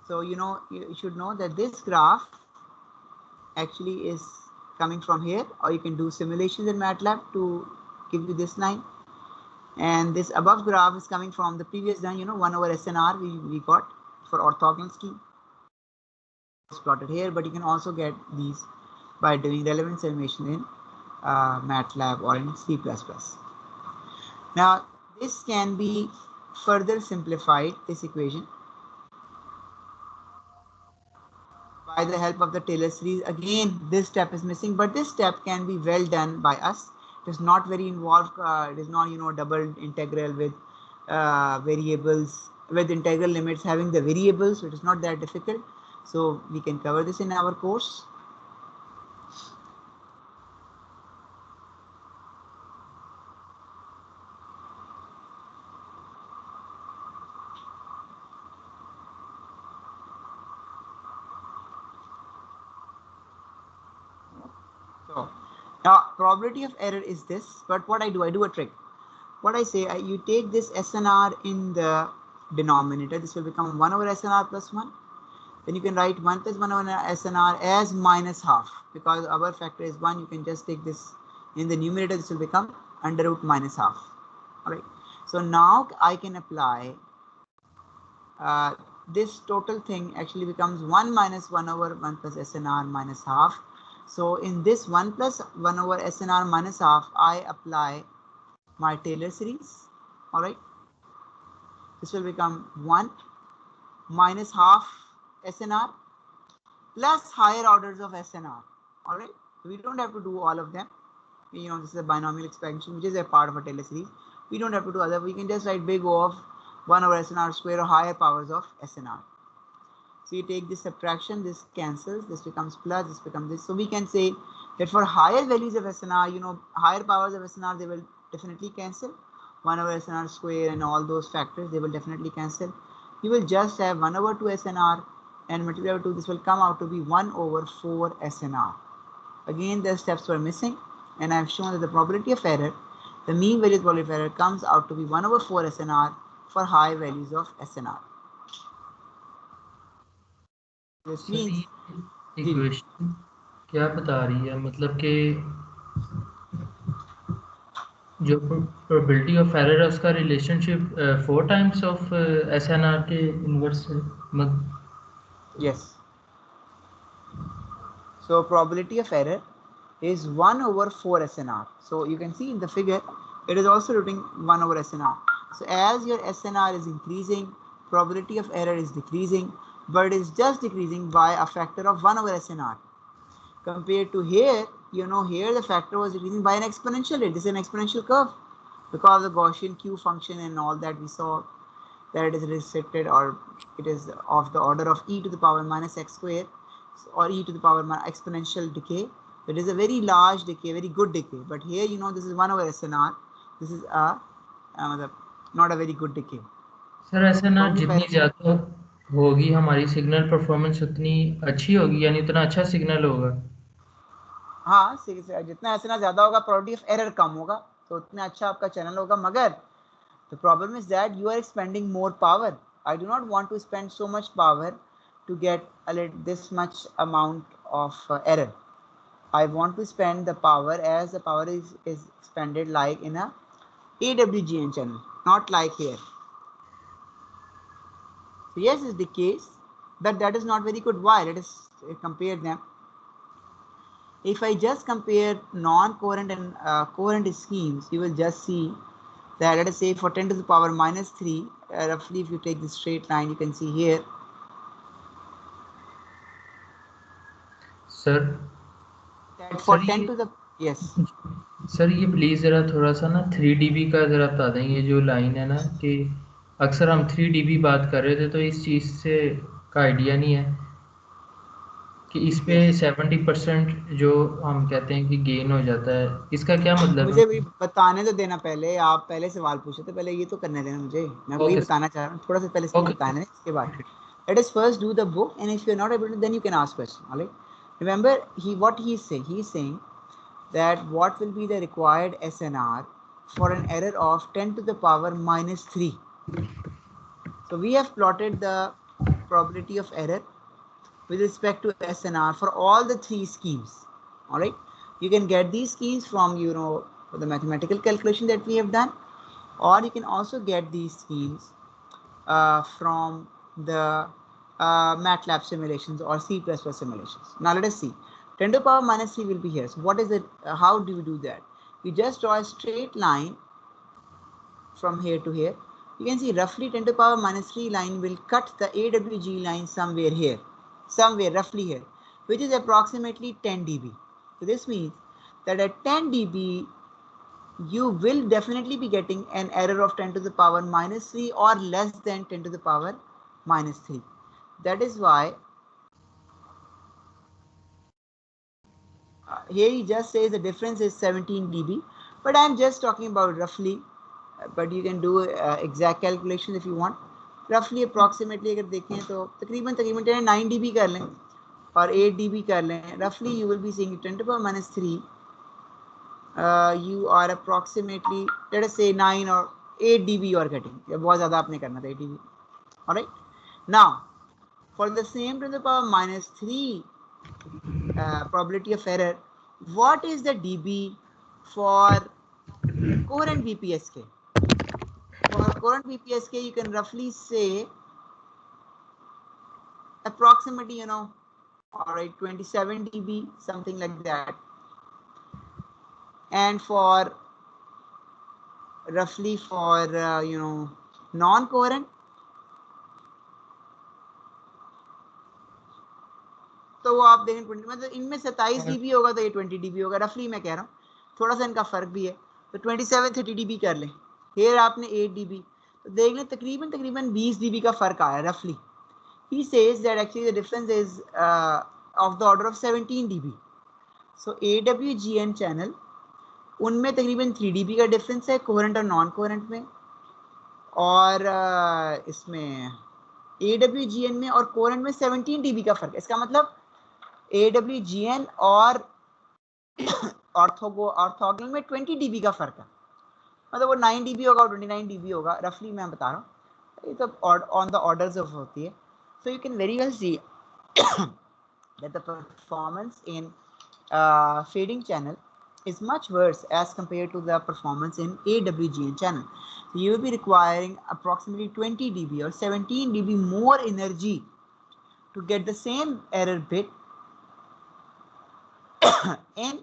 So you should know that this graph actually is coming from here, or you can do simulations in MATLAB to give you this line. And this above graph is coming from the previous line, 1 over SNR we got for orthogonal scheme. It's plotted here, but you can also get these by doing relevant simulation in MATLAB or in C++. Now this can be further simplified, this equation, by the help of the Taylor series. Again, this step is missing, but this step can be well done by us. It is not very involved. It is not double integral with variables, with integral limits having the variables, so it is not that difficult. So we can cover this in our course. So now probability of error is this, but what I do a trick. What I say, you take this SNR in the denominator. This will become 1 over SNR plus 1. Then you can write 1 plus 1 over SNR as minus half. Because our factor is 1, you can just take this in the numerator. This will become under root minus half. Alright. So now I can apply this total thing actually becomes 1 minus 1 over 1 plus SNR minus half. So in this 1 plus 1 over SNR minus half, I apply my Taylor series. All right, this will become 1 minus half SNR plus higher orders of SNR. All right, So we don't have to do all of them. This is a binomial expansion, which is a part of a Taylor series. We don't have to do other. We can just write big O of 1 over SNR square or higher powers of SNR. So you take this subtraction, this cancels, this becomes plus, this becomes this. So we can say that for higher values of SNR, higher powers of SNR, they will definitely cancel. 1 over SNR square and all those factors, they will definitely cancel. You will just have 1 over 2 SNR and multiply by 2, this will come out to be 1 over 4 SNR. Again, the steps were missing, and I have shown that the probability of error, the mean value probability of error, comes out to be 1 over 4 SNR for high values of SNR. This means equation क्या बता रही है, मतलब कि जो probability of error है उसका relationship 4 times of SNR के इनवर्स है. yes. So probability of error is 1 over 4 SNR. So you can see in the figure, it is also written 1 over SNR. So as your SNR is increasing, probability of error is decreasing, but it is just decreasing by a factor of 1 over SNR. Compared to here, here the factor was decreasing by an exponential rate. This is an exponential curve because of the Gaussian Q function and all that we saw, that it is restricted, or it is of the order of e to the power minus x square, or e to the power exponential decay. It is a very large decay, very good decay. But here, this is 1 over SNR. This is not a very good decay. Sir SNR जितनी ज़्यादा होगी हमारी signal performance उतनी अच्छी होगी, यानी उतना अच्छा सिग्नल होगा. हाँ, जितना SNR ज़्यादा होगा, प्रोबेबिलिटी ऑफ एरर कम होगा, तो उतना अच्छा आपका चैनल होगा. मगर the problem is that you are expending more power. I do not want to spend so much power to get this much amount of error. I want to spend the power as the power is expended like in a AWGN channel, not like here. So yes, it's the case, but that is not very good. Why? Let us compare them. If I just compare non-coherent and coherent schemes, you will just see that, let us say, for 10 to the power minus 3, roughly if you take this straight line, you can see here. Sir That for 10 to the, yes. Sir ये please ज़रा थोड़ा सा ना 3 dB का ज़रा बता दें. ये जो लाइन है ना, कि अक्सर हम 3 dB बात कर रहे थे, तो इस चीज़ से का आइडिया नहीं है कि इस पे 70% जो हम कहते हैं कि गेन हो जाता है, इसका क्या मतलब मुझे है? भी बताने तो देना पहले. आप पहले सवाल पूछे थे, पहले ये तो करने देना मुझे. मैं वही बताना चाह रहा हूँ. थोड़ा सा पहले इसको बताना है, इसके बाद let us first do the book, and if you are not able to, then you can ask question. All right. Remember, what he is saying. He is saying that what will be the required SNR for an error of 10 to the power minus 3. So we have plotted the probability of error with respect to SNR for all the 3 schemes. All right. You can get these schemes from, the mathematical calculation that we have done, or you can also get these schemes from the MATLAB simulations or C++ simulations. Now let us see. 10 to the power minus 3 will be here. So what is it? How do we do that? You just draw a straight line from here to here. You can see roughly 10 to the power minus 3 line will cut the AWG line somewhere here, somewhere roughly here, which is approximately 10 dB. So this means that at 10 dB, you will definitely be getting an error of 10 to the power minus 3 or less than 10 to the power minus 3. That is why here he just says the difference is 17 dB, but I am just talking about roughly, but you can do exact calculation if you want. Roughly approximately अगर देखें तो तकरीबन 9 dB कर लें और 8 dB कर लें. Roughly you will be seeing 10 to the power minus 3. You are approximately, let us say 9 or 8 dB you are getting. बहुत ज़्यादा आपने करना था 8 dB. All right. Now, for the same to the power minus 3 probability of error, what is the dB for coherent BPSK? For coherent BPSK, you can roughly say approximately, all right, 27 dB, something like that. And for roughly for non-coherent, तो तो आप देखें 20, मतलब इनमें 27 dB होगा तो ये 20 dB होगा, रफली मैं कह रहा हूँ, थोड़ा सा इनका फर्क भी है, तो 27-30 dB कर लें, फिर आपने 8 dB, तो देख लें तकरीबन 20 dB का फर्क आया रफली. He says that actually the difference is of the order of 17 dB. So AWGN channel उनमें तकरीबन 3 dB का डिफरेंस है कोहेरेंट और नॉन कोहेरेंट में, और इसमें AWGN में और कोहेरेंट में 17 dB का फर्क है. इसका मतलब AWGN और ऑर्थोगोनल में 20 dB का फर्क है, मतलब वो 9 dB होगा और 29 dB होगा, रफली मैं बता रहा हूँ, ये तो ऑन द ऑर्डर्स ऑफ होती है. So you can very well see that the performance in fading channel is much worse as compared to the performance in AWGN channel. So you will be requiring approximately 20 dB or 17 dB more energy to get the same error bit in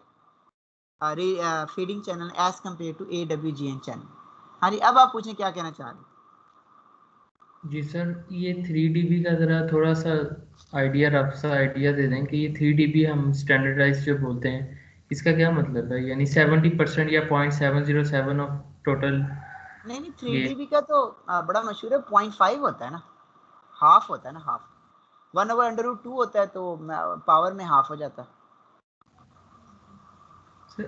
fading channel as compared to AWGN channel. हाँ जी, अब आप पूछें क्या कहना चाह रहे हैं. जी sir, ये 3 dB का ज़रा थोड़ा सा आइडिया, रफ सा आइडिया दे दें कि ये 3 dB हम स्टैंडर्डाइज जो बोलते हैं, इसका क्या मतलब है, यानी 70% या 0.707 ऑफ टोटल. नहीं 3 dB का तो बड़ा मशहूर है, 0.5 होता है ना, हाफ होता है ना, हाफ 1/√2 होता है, तो पावर में हाफ हो जाता है.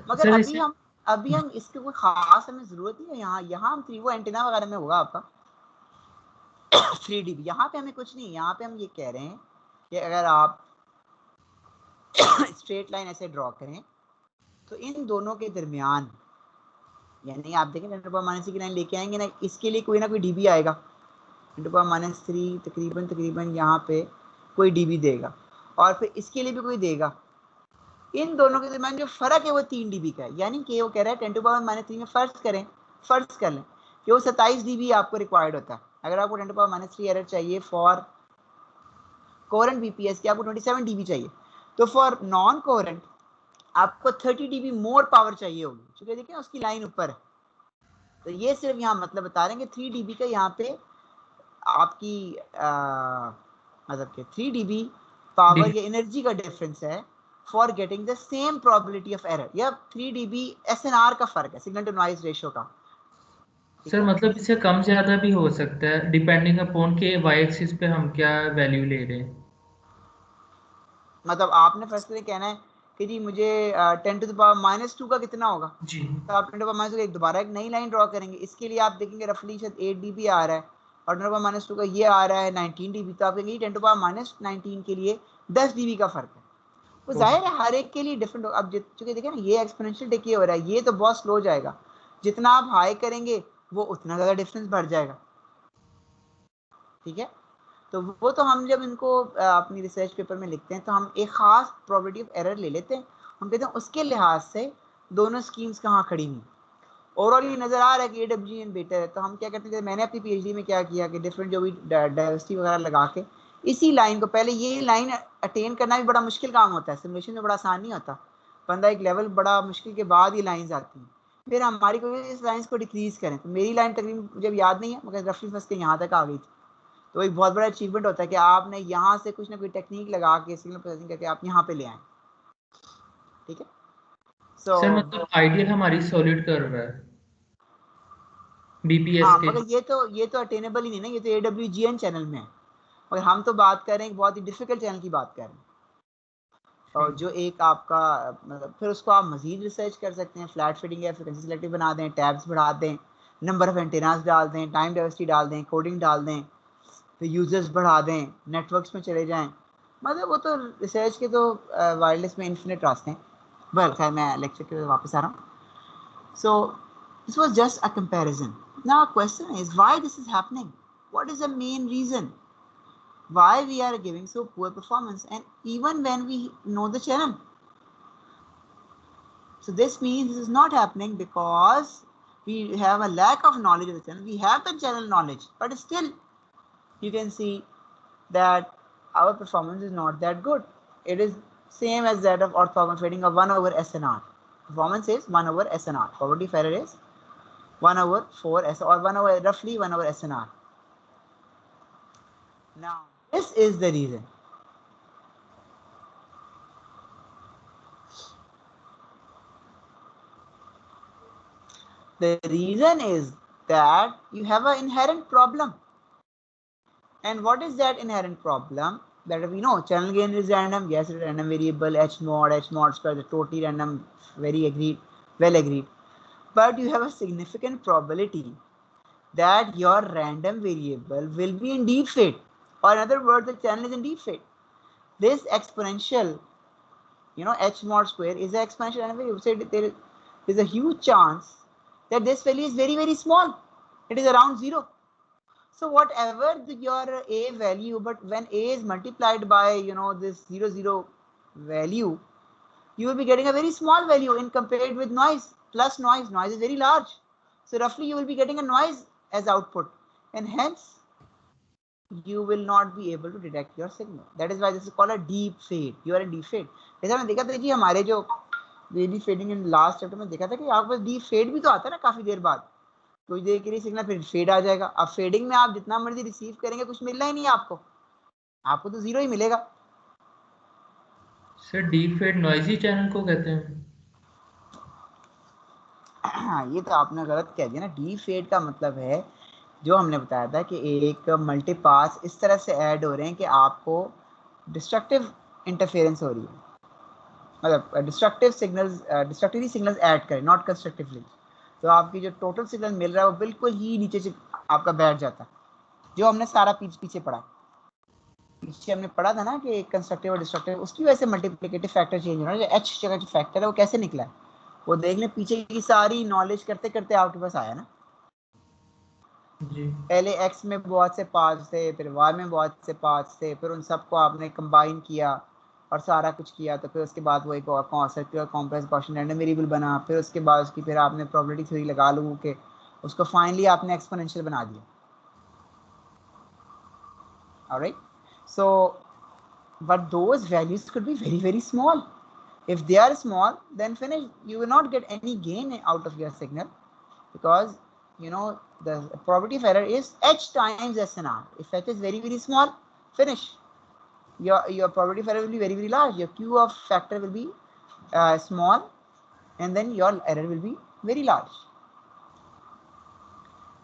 मगर सर अभी हम इसके कोई खास हमें जरूरत नहीं है. यहाँ हम 3 वो एंटीना वगैरह में होगा आपका 3 dB. यहाँ पे हमें कुछ नहीं, यहाँ पे हम ये कह रहे हैं कि अगर आप स्ट्रेट लाइन ऐसे ड्रॉ करें तो इन दोनों के दरमियान, यानी आप देखें 10⁻³ की लाइन लेके आएंगे ना, इसके लिए कोई ना कोई dB आएगा, 10⁻³ तकरीबन यहाँ पे कोई dB देगा, और फिर इसके लिए भी कोई देगा. इन दोनों के दरमियान जो फर्क है वो 3 dB का है, यानी कि वो कह रहा है 10⁻³ में फर्ज कर लें कि वो 27 dB आपको रिक्वायर्ड होता है. अगर आपको 10⁻³ एरर चाहिए फॉर कोहेरेंट बीपीएस की, आपको 27 dB चाहिए, तो फॉर नॉन कोहेरेंट आपको 30 dB मोर पावर चाहिए होगी, क्योंकि देखिए उसकी लाइन ऊपर है. तो ये सिर्फ यहाँ मतलब बता रहे हैं कि 3 dB का यहाँ पे आपकी मतलब कि 3 dB पावर या एनर्जी का डिफरेंस है for getting the same probability of error, या 3 dB SNR का फर्क है, सिग्नल टू नॉइज रेशियो का. सर मतलब इससे कम ज़्यादा भी हो सकता है डिपेंडिंग अपॉन के वाई एक्सिस पे हम क्या वैल्यू ले रहे हैं. मतलब आपने फर्स्ट में कहना है कि जी मुझे 10⁻² का कितना होगा, जी तो आप 10⁻² दोबारा एक नई लाइन ड्रॉ करेंगे. इसके लिए आप देखेंगे रफली शायद 8 dB आ रहा है और 10⁻² का ये आ रहा है 19 dB, तो आप कहेंगे 10⁻19 के लिए 10 dB का फर्क है. वो जाहिर है हर एक के लिए डिफरेंट होगा. अब चूंकि देखें ना ये एक्सपोनेंशियल डिके हो रहा है, ये तो बहुत स्लो जाएगा, जितना आप हाई करेंगे वो उतना ज़्यादा डिफरेंस बढ़ जाएगा. ठीक है, तो वो तो हम जब इनको अपनी रिसर्च पेपर में लिखते हैं तो हम एक खास प्रोबेबिलिटी ऑफ एरर ले लेते हैं, हम कहते हैं उसके लिहाज से दोनों स्कीम्स कहाँ खड़ी हुई. ओवरऑल ये नज़र आ रहा है कि AWGN बेटर है, तो हम क्या करते हैं, मैंने अपनी PhD में क्या किया कि डिफरेंट जो भी डाइवर्सिटी वगैरह लगा के इसी लाइन को, पहले ये लाइन अटेन करना भी बड़ा मुश्किल काम होता है, सिमुलेशन में बड़ा आसान नहीं होता, बंदा एक लेवल बड़ा मुश्किल के बाद ये लाइन्स आती हैं. फिर हमारी कोशिश इस लाइन्स को डिक्रीज करें, तो मेरी लाइन तकरीबन जब याद नहीं है मगर रफली फर्स्ट के यहाँ तक आ गई थी, तो एक बहुत बड़ा अचीवमेंट होता है कि आपने यहाँ से कुछ ना कोई टेक्निक लगा के सिग्नल प्रोसेसिंग करके आप यहाँ पे ले आए. ठीक है, सर मतलब आइडियल हमारी सॉलिड कर्व है बीपीएस हाँ, के. मगर ये तो अटेनेबल ही नहीं ना, ये तो AWGN चैनल में है, और हम तो बात कर रहे हैं बहुत ही डिफिकल्ट चैनल की बात कर रहे हैं. और जो एक आपका मतलब फिर उसको आप मजीद रिसर्च कर सकते हैं, फ्लैट फीडिंग या फ्रीक्वेंसी सिलेक्टिव बना दें, टैब्स बढ़ा दें, नंबर ऑफ एंटेनास डाल दें, टाइम डाइवर्सिटी डाल दें, कोडिंग डाल दें, फिर यूजर्स बढ़ा दें, नेटवर्क्स में चले जाएं. मतलब वो तो रिसर्च के तो वायरलेस में इन्फिनिट रास्ते हैं. बल खैर मैं लेक्चर के वापस आ रहा हूँ. So this was just a comparison. Now question is why this is happening, what is the main reason why we are giving so poor performance, and even when we know the channel. So this means this is not happening because we have a lack of knowledge of the channel. We have the channel knowledge, but still you can see that our performance is not that good. It is same as that of orthogonal fading of 1/SNR. Performance is 1/SNR. Probability of error is 1/4 or roughly 1/SNR. Now this is the reason. The reason is that you have an inherent problem. And what is that inherent problem? That we know channel gain is random. Yes, it's a random variable, h mod square, the totally random, very agreed, well agreed. But you have a significant probability that your random variable will be in deep fate. Or in other words, the channel is in deep fate. This exponential, h mod square is an exponential random variable. So there is a huge chance that this value is very, very small. It is around 0. So whatever your a value, but when a is multiplied by this 0 value, you will be getting a very small value in compared with noise. Plus noise is very large. So roughly you will be getting a noise as output, and hence you will not be able to detect your signal. That is why this is called a deep fade. You are in deep fade. जैसा मैंने देखा था जी हमारे जो daily fading in last chapter में देखा था कि आपके पास डीप फेड भी तो आता है ना काफी देर बाद. कुछ देर के लिए सिग्नल फिर फेड आ जाएगा. अब फेडिंग में आप जितना मर्जी रिसीव करेंगे कुछ मिलना ही नहीं है आपको तो 0 ही मिलेगा. Sir deep fade noisy channel को कहते हैं. ये तो आपने गलत कह दिया ना. डीप फेड का मतलब है जो हमने बताया था कि एक मल्टीपास इस तरह से ऐड हो रहे हैं कि आपको डिस्ट्रक्टिव इंटरफेरेंस हो रही है. मतलब डिस्ट्रक्टिवली सिग्नल्स ऐड करें, नॉट कंस्ट्रक्टिवली. तो आपकी जो टोटल सिग्नल मिल रहा है वो बिल्कुल ही नीचे से आपका बैठ जाता है. जो हमने सारा पीछे हमने पढ़ा था ना कि कंस्ट्रक्टिव और डिस्ट्रक्टिव, उसकी वजह से मल्टीप्लिकेटिव फैक्टर चेंज हो रहा है. जो एच जगह जो फैक्टर है वो कैसे निकला है वो देख लें. पीछे की सारी नॉलेज करते करते आपके पास आया ना. जी. पहले एक्स में बहुत से पार्ट्स थे, फिर वाई में बहुत से पार्ट्स थे, फिर उन सबको आपने कंबाइन किया और सारा कुछ किया. तो फिर उसके बाद वो एक circular complex Gaussian random variable बना. फिर उसके बाद उसकी फिर आपने प्रोबेबिलिटी थ्योरी लगा लो कि उसको फाइनली आपने एक्सपोनेंशियल बना दिया. Alright. So but those values could be very, very small. If they are small, then finish. You will not get any gain out of your signal because the probability of error is h times SNR. If h is very, very small, finish. Your probability of error will be very, very large. Your Q of factor will be small, and then your error will be very large.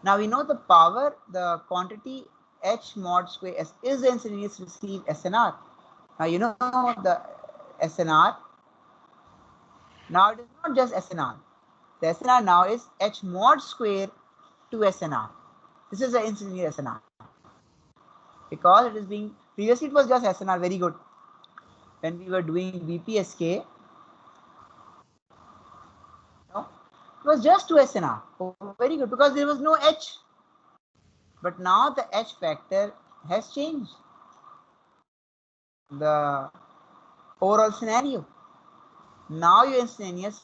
Now we know the power, the quantity h mod square s is the instantaneous receive SNR. Now you know the SNR. Now it is not just SNR. The SNR now is h mod square to SNR. This is the instantaneous SNR. Because it is being, previously it was just SNR, very good. When we were doing BPSK, it was just to SNR. Oh, very good, because there was no h. But now the h factor has changed the overall scenario. Now your instantaneous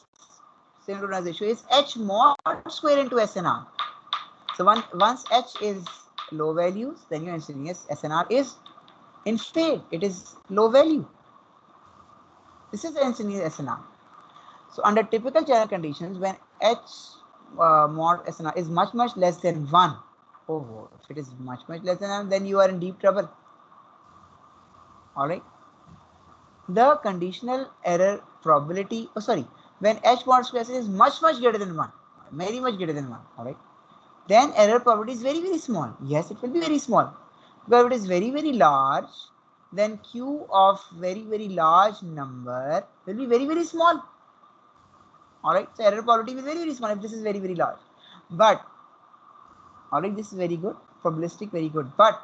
synchronization is h mod square into SNR. So once h is low values, then your instantaneous SNR is in fade. It is low value. This is the instantaneous SNR. So under typical channel conditions, when h mod SNR is much less than 1, if it is much less than 1, then you are in deep trouble. All right. The conditional error probability, when h mod square is much greater than 1, very much greater than 1, all right, then error probability is very, very small. Yes, it will be very small. But if it is very, very large, then Q of very, very large number will be very, very small. All right, so error probability is very, very small if this is very, very large. But all right, this is very good, probabilistic, very good. But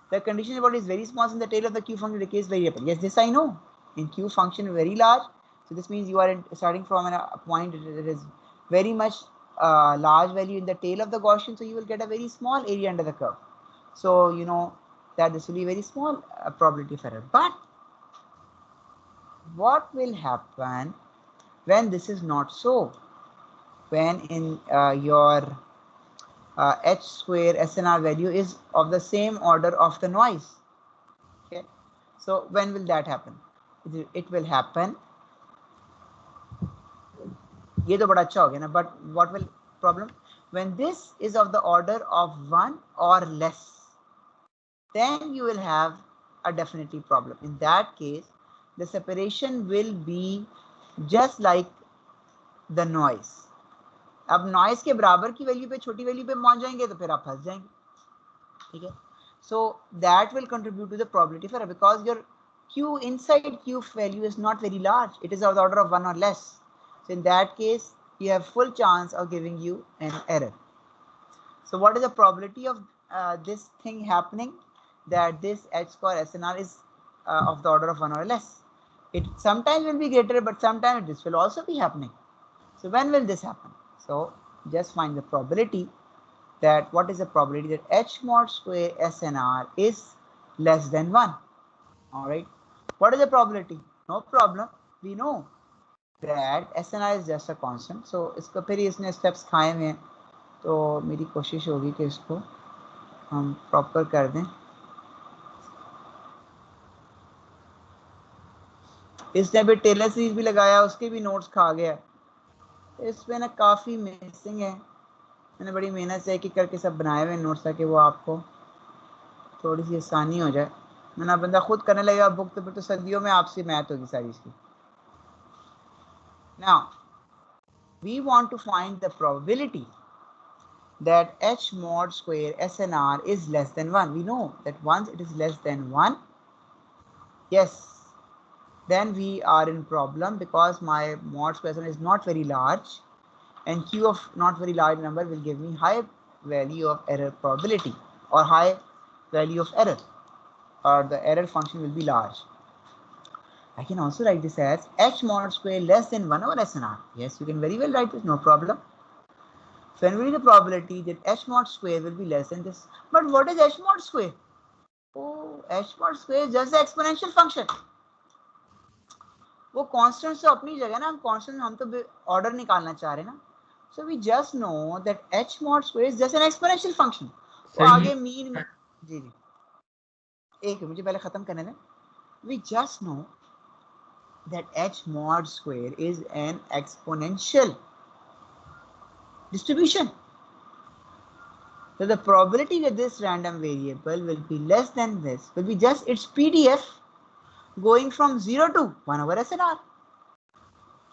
the condition about is very small, and the tail of the Q function decay is very rapid. Yes, this I know. In Q function very large, so this means you are starting from a point that is very much large value in the tail of the Gaussian, so you will get a very small area under the curve. So you know that this will be very small probability of error. But what will happen when this is not so? When in your h square SNR value is of the same order of the noise. Okay, so when will that happen? It will happen. ये तो बड़ा अच्छा हो गया ना. But what will problem? When this is of the order of 1 or less, then you will have a definitely problem. In that case, the separation will be just like the noise. अब noise के बराबर की value पे छोटी value पे पहुंच जाएंगे तो फिर आप फंस जाएंगे, ठीक है. So that will contribute to the probability of error because your q inside q value is not very large. It is of the order of 1 or less. So in that case, you have full chance of giving you an error. So what is the probability of this thing happening? That this H score SNR is of the order of 1 or less. It sometimes will be greater, but sometimes this will also be happening. So when will this happen? So just find the probability. That what is the probability that H mod square SNR is less than 1. All right. What is the probability? No problem. We know that SNR is just a constant. So इसको फिर इसने steps खाए हुए हैं, तो मेरी कोशिश होगी कि इसको हम प्रॉपर कर दें. इसने भी टेलर सीरीज भी लगाया, उसके भी नोट्स खा गया. इसमें ना काफ़ी मिसिंग है. मैंने बड़ी मेहनत से एक एक करके सब बनाए हुए नोट्स ताकि वो आपको थोड़ी सी आसानी हो जाए. मैंने बंदा खुद करने लगेगा बुक तो फिर तो सदियों में आपसे मैथ होगी सारी इसकी. Now we want to find the probability that H mod square SNR is less than 1. We know that once it is less than 1, yes, then we are in problem because my mod square SNR is not very large, and q of not very large number will give me high value of error probability or high value of error, or the error function will be large. I can also write this as H mod square less than 1 over SNR. Yes, you can very well write this, no problem. So when will be the probability that H mod square will be less than this? But what is H mod square? Oh, H mod square is just the exponential function. वो constant से अपनी जगह ना, हम constant हम तो order निकालना चाह रहे हैं ना. So we just know that H mod square is just an exponential function. तो आगे मीन, जी जी एक मुझे पहले खत्म करने दें. We just know that H mod square is an exponential distribution. So the probability that this random variable will be less than this will be just its PDF going from 0 to 1 over SNR.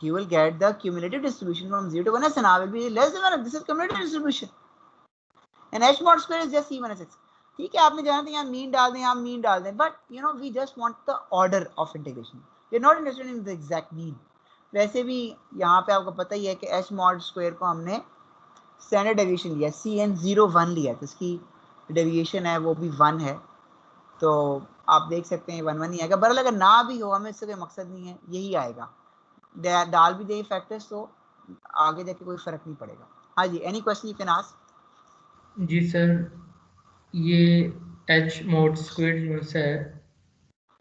You will get the cumulative distribution from 0 to 1 SNR will be less than 1. This is cumulative distribution. And H mod square is just E minus X. ठीक है, आपने जाना था यहाँ mean डाल दें, यहाँ mean डाल दें, but you know we just want the order of integration. We are not interested in the exact mean. वैसे भी यहाँ पे आपको पता ही है कि H mod square को हमने स्टैंडर्ड डेविएशन लिया, CN01 लिया, तो इसकी डेविएशन है वो भी 1 है. तो आप देख सकते हैं 1 1 ही आएगा. बहरहाल अगर ना भी हो, हमें इससे कोई मकसद नहीं है, यही आएगा. डाल भी दें फैक्टर्स तो आगे जाके कोई फर्क नहीं पड़ेगा. हाँ जी, any question you can ask. जी सर, ये H mod squared जो है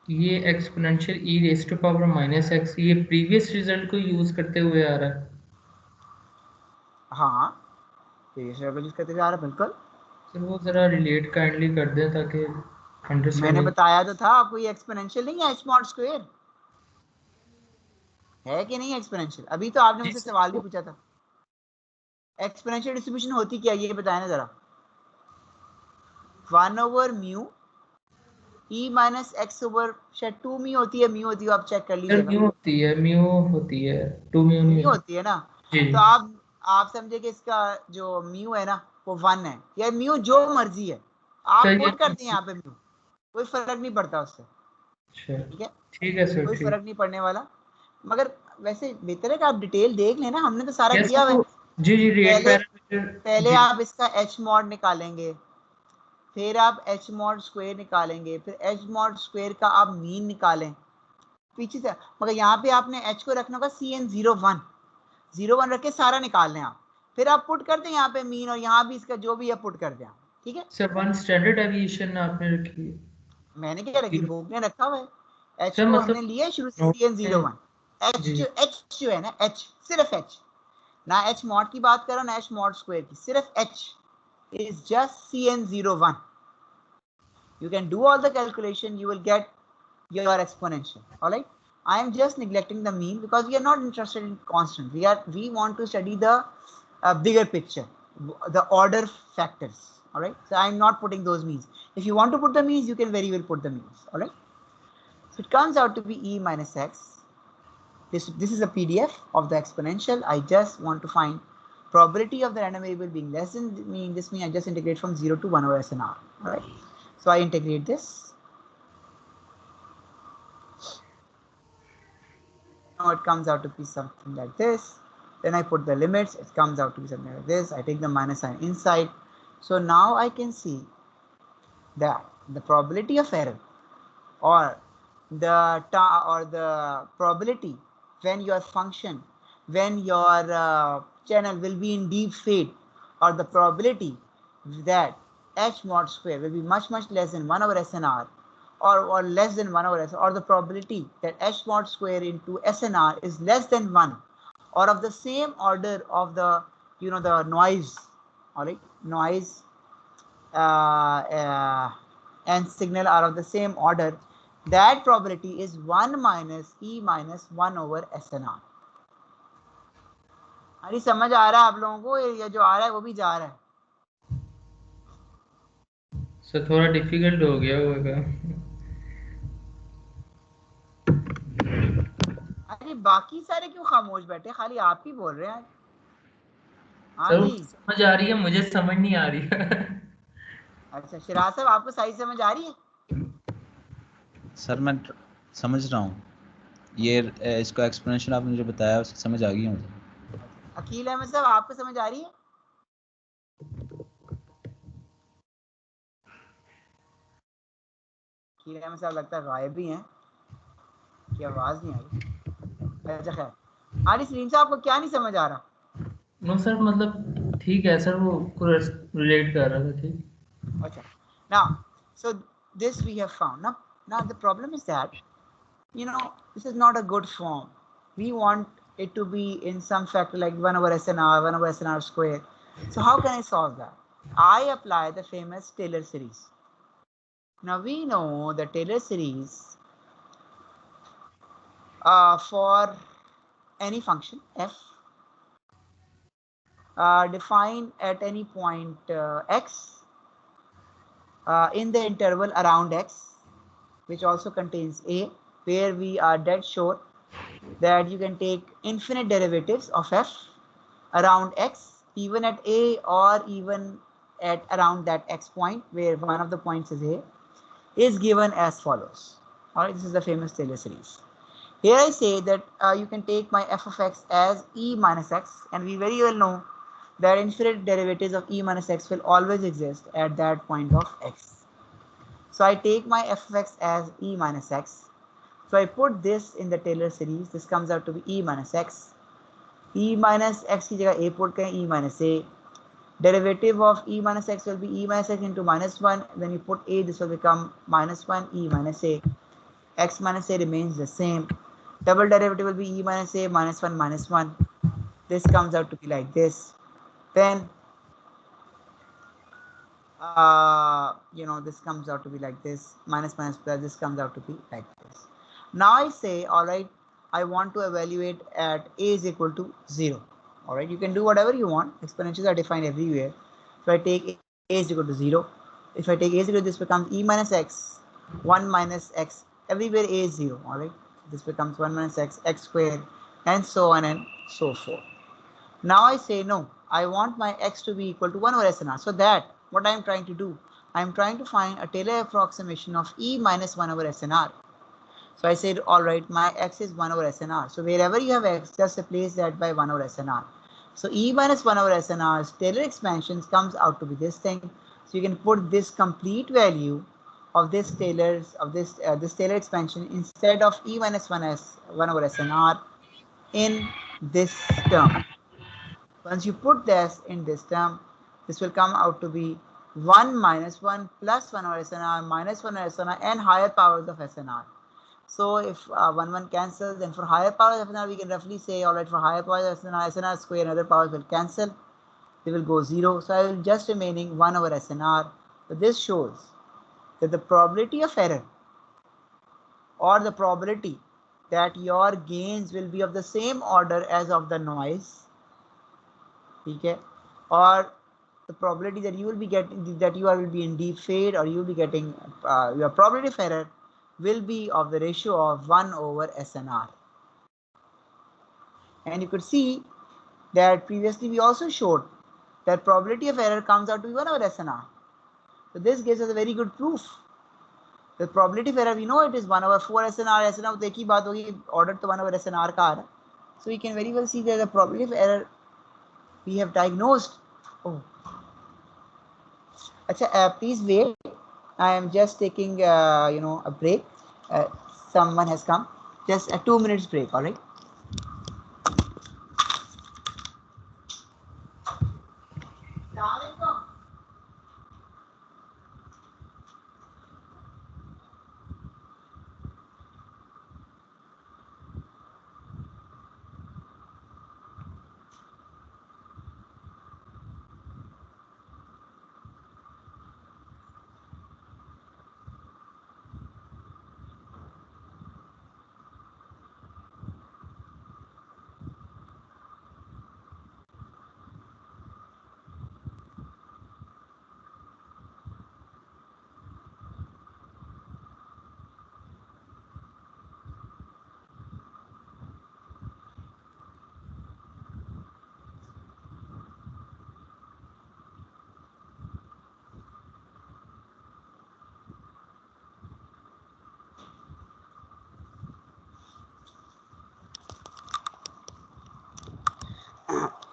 ये exponential e raise to power minus x, ये प्रीवियस रिजल्ट को यूज करते हुए आ रहा है. हाँ, प्रीवियस रिजल्ट यूज करते हुए आ रहा है, बिल्कुल. सर वो जरा रिलेट काइंडली कर दें ताकि मैंने अंडरस्टैंडिंग. बताया तो था आपको, ये एक्सपोनेंशियल नहीं है. H mod स्क्वायर है कि नहीं एक्सपोनेंशियल? अभी तो आपने मुझसे सवाल भी पूछा था. एक्सपोनेंशियल डिस्ट्रीब्यूशन होती क्या, ये बताया ना जरा. 1 over mu e minus x over शायद 2 म्यू होती है, म्यू होती है, आप चेक कर लीजिएगा. म्यू होती है 2 म्यू नहीं म्यू होती है ना. जी. तो आप समझे कि इसका जो म्यू है ना वो 1 है, या म्यू जो मर्जी है आप सर ये पुट करते हैं यहाँ पे म्यू, कोई फर्क नहीं पड़ता उससे. ठीक है, ठीक है सर, कोई ठीक. फर्क नहीं पड़ने वाला. मगर वैसे बेहतर है कि आप डिटेल देख लेना, हमने तो सारा यस किया हुआ है. जी जी, रेट पैरामीटर पहले जी. आप इसका H mod निकालेंगे, फिर आप H mod स्क्वायर निकालेंगे, फिर H mod स्क्वायर का आप मीन निकालें पीछे से. मगर यहाँ पे आपने H को रखना होगा CN01 01 रख के सारा निकाल लें आप. फिर आप पुट कर दें यहाँ पे मीन, और यहाँ भी इसका जो भी है पुट कर दें आप. ठीक है, सर वन स्टैंडर्ड डेविएशन आपने रखी है. मैंने क्या रखी, बुक ने रखा हुआ है. H सर को मतलब हमने लिया शुरू से नोट CN01. जी. H जो है ना, H सिर्फ H, ना H mod की बात करो ना H mod स्क्वायर की, सिर्फ H is just CN01. You can do all the calculation, you will get your exponential. All right, I am just neglecting the mean because we are not interested in constant. We want to study the bigger picture, the order factors. All right, so I am not putting those means. If you want to put the means, you can very well put the means. All right, so it comes out to be e minus x. This is a PDF of the exponential. I just want to find probability of the random variable being less than mean, this means I just integrate from 0 to 1 over SNR. All right. So I integrate this. Now it comes out to be something like this. Then I put the limits. It comes out to be something like this. I take the minus sign inside. So now I can see that the probability of error or the probability when your function, when your channel will be in deep fade, or the probability that h mod square will be much less than 1 over SNR, or less than 1 over S, or the probability that h mod square into SNR is less than 1, or of the same order of the the noise, all right, noise and signal are of the same order, that probability is 1 minus E minus 1 over SNR. अरे समझ आ रहा है आप लोगों को, ये जो आ रहा है वो भी जा रहा है? सर थोड़ा डिफिकल्ट हो गया होगा। अरे बाकी सारे क्यों खामोश बैठे, खाली आप ही बोल रहे हैं? हाँ सर जी, समझ आ रही है, मुझे समझ नहीं आ रही है। अच्छा शिराज साहब आपको सही समझ आ रही है? सर मैं समझ रहा हूँ, ये इसको एक्सप्लेनेशन आपने जो बताया उसकी समझ आ गई है मुझे। अकील अहमद साहब आपको समझ आ रही है? अकील अहमद साहब लगता है गायब ही हैं, की आवाज नहीं आ रही। अच्छा खैर, आरिफ सलीम साहब आपको क्या नहीं समझ आ रहा? नो सर, मतलब ठीक है सर, वो रिलेट कर रहा था। ठीक, अच्छा, now so this we have found. Now the problem is that this is not a good form. We want it to be in some factor like 1 over SNR, 1 over SNR square. So how can I solve that? I apply the famous Taylor series. Now we know the Taylor series for any function f defined at any point x in the interval around x, which also contains a, where we are dead sure that you can take infinite derivatives of f around x, even at a or even at around that x point where one of the points is a, is given as follows. All right, this is the famous Taylor series. Here I say that you can take my f of x as e minus x, and we very well know that infinite derivatives of e minus x will always exist at that point of x. So I take my f of x as e minus x. So I put this in the Taylor series. This comes out to be e minus x. E minus x की जगह a put करें, e minus a. Derivative of e minus x will be e minus x into minus 1. When you put a, this will become minus 1 e minus a. X minus a remains the same. Double derivative will be e minus a minus 1 minus 1. This comes out to be like this. Then this comes out to be like this, minus minus plus, this comes out to be like this. Now I say, all right, I want to evaluate at a is equal to 0. All right, you can do whatever you want. Exponentials are defined everywhere. So I take a is equal to 0. If I take a is equal to, this becomes e minus x, 1 minus x. Everywhere a is 0. All right, this becomes 1 minus x, x squared, and so on and so forth. Now I say no, I want my x to be equal to 1 over SNR. So that what I am trying to do, I am trying to find a Taylor approximation of e minus 1 over SNR. So I said, all right, my x is 1 over SNR. So wherever you have x, just replace that by 1 over SNR. So e minus 1 over SNR's Taylor expansions comes out to be this thing. So you can put this complete value of this Taylor's this Taylor expansion instead of e minus 1 over SNR in this term. Once you put this in this term, this will come out to be 1 minus 1 plus 1 over SNR minus 1 over SNR and higher powers of SNR. So if 1 cancels, then for higher powers of SNR, we can roughly say, all right, for higher powers of SNR, SNR square and other powers will cancel. They will go 0. So I will just remaining 1 over SNR. So this shows that the probability of error or the probability that your gains will be of the same order as of the noise, okay, or the probability that you will be getting, that you will be in deep fade, or you will be getting your probability of error will be of the ratio of 1 over SNR. And you could see that previously we also showed that probability of error comes out to be 1 over SNR. So this gives us a very good proof. The probability of error, we know it is 1 over 4 SNR. SNR तो एक ही बात होगी, order to 1 over SNR का आ रहा है. So we can very well see that the probability of error we have diagnosed. Oh, अच्छा, please wait. I am just taking a break. Someone has come. Just a 2 minutes break. All right.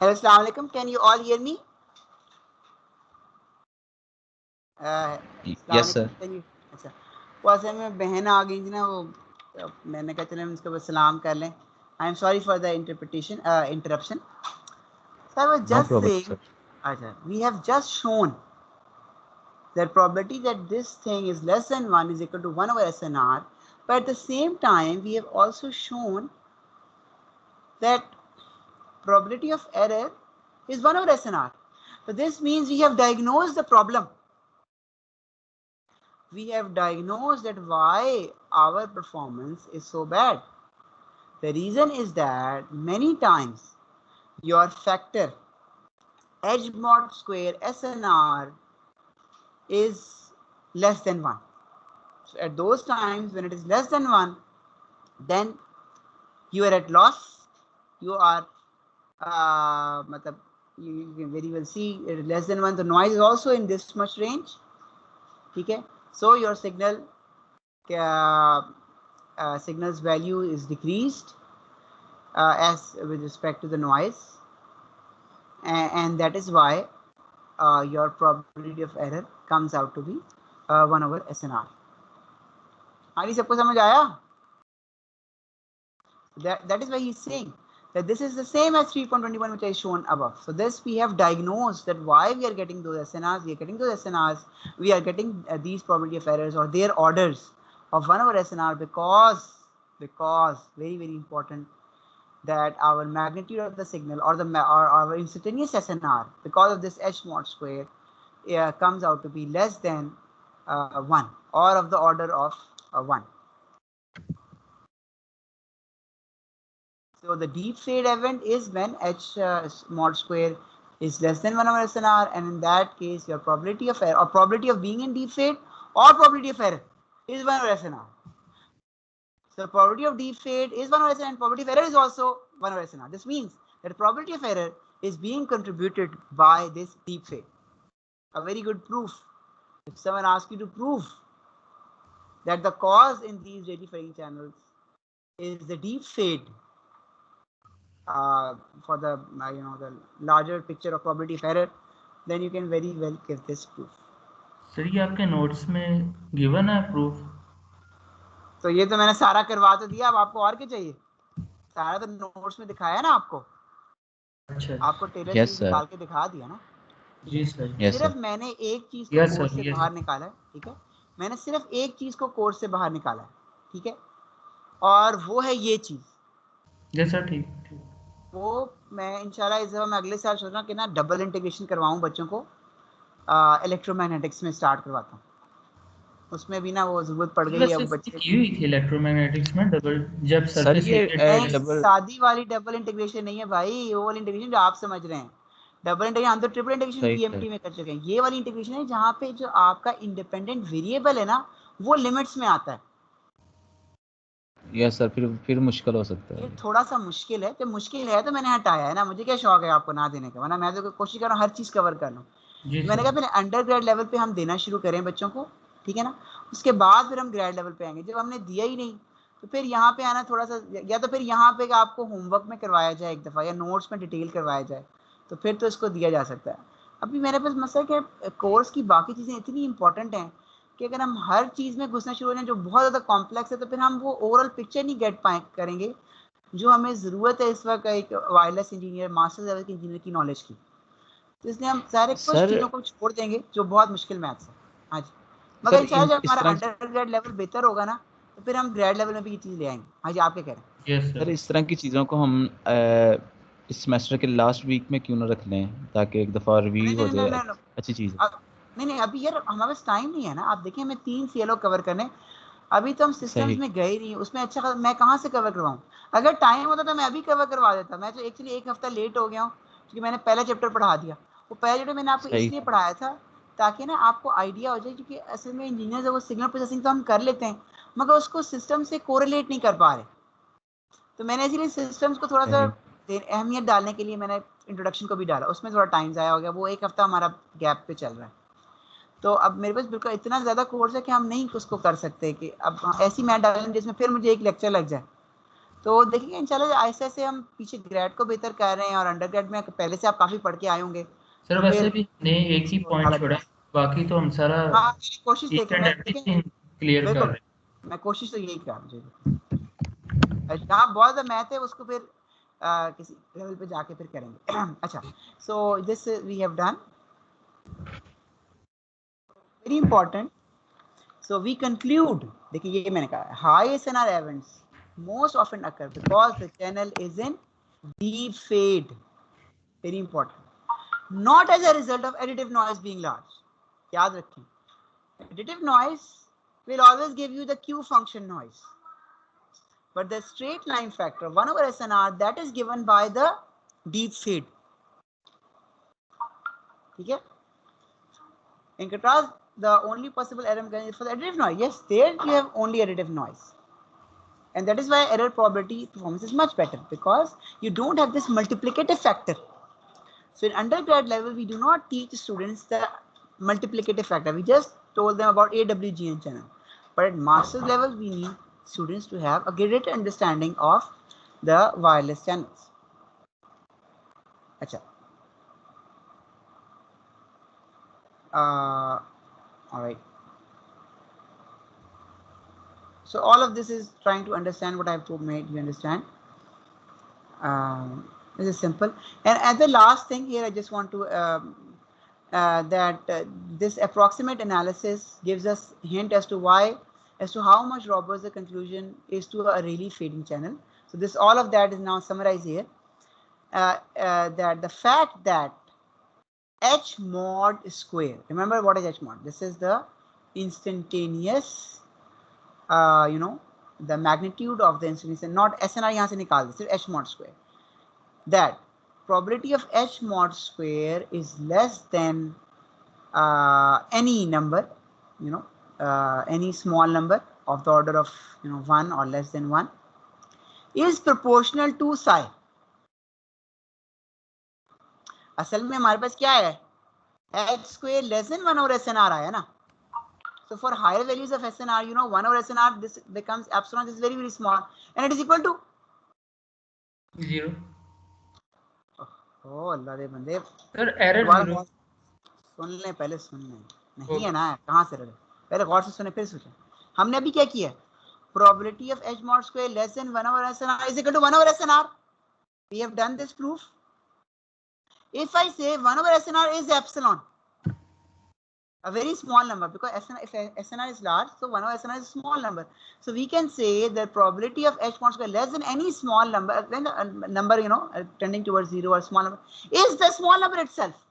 Hello, assalamu alaikum. Can you all hear me? Yes, sir. अच्छा, वो असल में बहन आ गई थी ना, वो मैंने कहा चले हम इसको बस सलाम कर लें. I am sorry for the interruption. So I was No just problem, saying, sir. अच्छा, we have just shown that probability that this thing is less than 1 is equal to 1 over SNR, but at the same time we have also shown that probability of error is 1 over SNR. So this means we have diagnosed the problem. We have diagnosed that why our performance is so bad. The reason is that many times your factor H mod square SNR is less than 1. So at those times when it is less than 1, then you are at loss. You are you can very well see it is less than 1. The noise is also in this much range. Okay, so your signal's value is decreased as with respect to the noise, and that is why your probability of error comes out to be 1 over SNR. आगे सबको समझ आया? That is why he's saying that this is the same as 3.21 which I shown above. So this we have diagnosed that why we are getting those SNRs. We are getting those SNRs. We are getting these probability of errors or their orders of 1 over SNR because very important that our magnitude of the signal or our instantaneous SNR because of this H mod square comes out to be less than 1 or of the order of 1. So the deep fade event is when H mod square is less than 1 over SNR, and in that case your probability of error or probability of being in deep fade or probability of error is 1 over SNR. So probability of deep fade is 1 over SNR and probability of error is also 1 over SNR. This means that the probability of error is being contributed by this deep fade. A very good proof. If someone asks you to prove that the cause in these radio fading channels is the deep fade for the the larger picture of probability of error, then you can very well give this proof. Sir ये आपके notes में given है proof? तो ये तो मैंने सारा करवा तो दिया, अब आपको और क्या चाहिए? सारा तो नोट्स में दिखाया ना आपको. अच्छा, आपको टेलर Yes, सीरीज sir. निकाल के दिखा दिया ना. जी सर. Yes, सिर्फ sir. मैंने एक चीज को Yes, कोर्स sir. से Yes, बाहर sir. निकाला है. ठीक है, मैंने सिर्फ एक चीज को कोर्स से बाहर निकाला है. ठीक है, और वो है ये चीज. जी सर, ठीक ठीक. वो मैं इंशाल्लाह इस दफा मैं अगले साल सोच रहा हूँ कि ना डबल इंटीग्रेशन करवाऊं बच्चों को, इलेक्ट्रोमैग्नेटिक्स में स्टार्ट करवाता हूँ. उसमें भी ना वो जरूरत पड़ गई है अब बच्चे की हुई थी इलेक्ट्रोमैग्नेटिक्स में डबल जब सर सरफेस ये एरिया डबल सादी वाली डबल इंटीग्रेशन नहीं है भाई, वो वाली इंटीग्रेशन जो आप समझ रहे हैं. डबल इंटीग्रेशन हम तो ट्रिपल इंटीग्रेशन सही पीएमटी में कर चुके हैं. ये वाली इंटीग्रेशन है जहाँ पे जो आपका इंडिपेंडेंट वेरिएबल है ना वो लिमिट्स में आता है. यस सर, फिर मुश्किल हो सकता है। ये थोड़ा सा मुश्किल है, जब मुश्किल है तो मैंने हटाया है ना, मुझे क्या शौक है आपको ना देने का, वरना मैं तो कोशिश कर रहा हूँ हर चीज़ कवर कर लूँ। जी मैंने सर। कहा पहले अंडर ग्रेड लेवल पे हम देना शुरू करें बच्चों को, ठीक है ना, उसके बाद फिर हम ग्रेड लेवल पे आएंगे। जब हमने दिया ही नहीं तो फिर यहाँ पे आना थोड़ा सा, या तो फिर यहाँ पे आपको होमवर्क में करवाया जाए एक दफ़ा, या नोट्स में डिटेल करवाया जाए, तो फिर तो इसको दिया जा सकता है। अभी मेरे पास मसला है कि कोर्स की बाकी चीज़ें इतनी इंपॉर्टेंट हैं कि अगर हम हर चीज़ में घुसना शुरू हो जाए जो बहुत ज़्यादा कॉम्प्लेक्स है, तो फिर हम वो ओवरऑल पिक्चर नहीं गेट पाए करेंगे जो हमें ज़रूरत है इस वक्त एक वायरलेस इंजीनियर, मास्टर लेवल के इंजीनियर की नॉलेज की। तो इसलिए हम सारे कुछ सर चीज़ों को छोड़ देंगे जो बहुत मुश्किल मैथ्स है। हाँ जी, मगर सर इंशाल्लाह जब इस हमारा तरह अंडर ग्रेड लेवल बेहतर होगा ना, तो फिर हम ग्रेड लेवल में भी ये चीज़ ले आएंगे। हाँ जी, आप क्या कह रहे हैं? Yes sir sir. इस तरह की चीज़ों को हम इस सेमेस्टर के लास्ट वीक में क्यों ना रख लें, ताकि एक दफ़ा नहीं रिव्यू हो नहीं नहीं जाए। नहीं नहीं। अच्छी चीज़ है। नहीं नहीं, अभी यार हमारे पास टाइम नहीं है ना। आप देखिए हमें 3 सीएलओ कवर करने, अभी तो हम सिस्टम्स सही। में गए नहीं, उसमें अच्छा मैं कहाँ से कवर करवाऊँ? अगर टाइम होता तो मैं अभी कवर करवा देता। मैं तो एक्चुअली 1 हफ्ता लेट हो गया हूँ क्योंकि मैंने पहला चैप्टर पढ़ा दिया। वो पहला चैप्टर मैंने आपको सही। इसलिए पढ़ाया था ताकि ना आपको आइडिया हो जाए, क्योंकि असल में इंजीनियर वो सिग्नल प्रोसेसिंग तो हम कर लेते हैं मगर उसको सिस्टम से कोरिलेट नहीं कर पा रहे। तो मैंने इसीलिए सिस्टम्स को थोड़ा सा सही। अहमियत डालने के लिए मैंने इंट्रोडक्शन को भी डाला, उसमें थोड़ा टाइम ज़ाया हो गया। वो 1 हफ्ता हमारा गैप पे चल रहा है। तो अब मेरे पास बिल्कुल इतना ज़्यादा कोर्स है कि हम नहीं उसको कर सकते कि अब ऐसी मैथ डालें जिसमें फिर मुझे एक लेक्चर लग जाए। तो देखिए इंशाल्लाह ऐसे ऐसे हम पीछे ग्रेड को बेहतर कर रहे हैं, और अंडर ग्रेड में पहले से आप काफ़ी पढ़ के आए होंगे, सर तो वैसे फिर भी हमने एक ही इसको पॉइंट ज़्यादा छोड़ा है, कर। बाकी तो हम सारा हाँ, मेरी कोशिश ईच देखिए, एंड मैं देखें एवरीथिंग क्लियर कर बिल्कुल, रहे मैं कोशिश तो यही कर मुझे जहाँ बहुत ज़्यादा मैथ है उसको फिर किसी लेवल पे जाके फिर करेंगे। अच्छा, so this we have done very important. So we conclude, देखिए ये मैंने कहा, high SNR events most often occur because the channel is in deep fade, very important, not as a result of additive noise being large. याद रखें, additive noise will always give you the Q function noise, but the straight line factor 1 over SNR, that is given by the deep fade. ठीक है? In contrast, the only possible error is for the additive noise. Yes, there you have only additive noise. And that is why error probability performance is much better, because you don't have this multiplicative factor. So in undergrad level, we do not teach students the multiplicative factor. We just told them about AWGN channel. But at master's level, we need students to have a greater understanding of the wireless channels. Achha. All right. So all of this is trying to understand what I've made you understand. This is simple. And as the last thing here, I just want to this approximate analysis gives us hint as to how much robust the conclusion is to a really fading channel. So this, all of that is now summarized here. That the fact that H mod square, remember what is H mod? This is the instantaneous, the magnitude of the instantaneous, not SNR यहाँ से निकाल दे, सिर्फ H mod square. That probability of H mod square is less than any number, any small number of the order of 1 or less than 1, is proportional to psi. असल में हमारे पास क्या है, H square less than 1 over SNR आया ना. So for higher values of SNR, 1 over SNR, this becomes epsilon, this is very very small, and it is equal to 0. oh अल्लाह दे बंदे, sir error दोबारा 0 सुन लें, पहले सुन लें, नहीं है ना, कहाँ से रहे, पहले गौर से सुने फिर सोचें। हमने अभी क्या किया, probability of H mod square less than 1 over SNR is equal to 1 over SNR. We have done this proof. If I say 1 over SNR is epsilon, a very small number, because if SNR is large, so 1 over SNR is a small number. So we can say the probability of H mod square less than any small number, when a number tending towards 0 or small number, is the small number itself.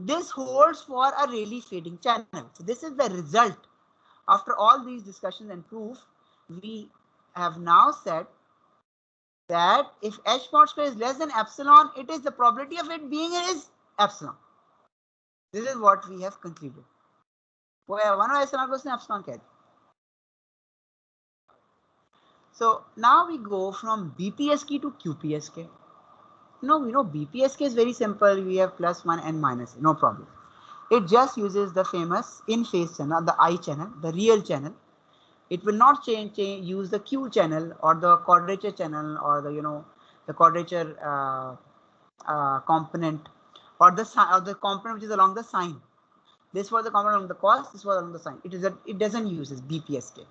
This holds for a really fading channel. So this is the result. After all these discussions and proof, we have now said that if H mod square is less than epsilon, it is the probability of it being is epsilon. This is what we have concluded. वो 1 over SNR को उसने epsilon कह दिया. So now we go from BPSK to QPSK. No, we know BPSK is very simple. We have +1 and -, no problem. It just uses the famous in-phase channel, the I channel, the real channel. It will not use the Q channel or the quadrature channel or the the quadrature component or the component which is along the sine. This was the component along the cos, this was along the sine. It doesn't use BPSK.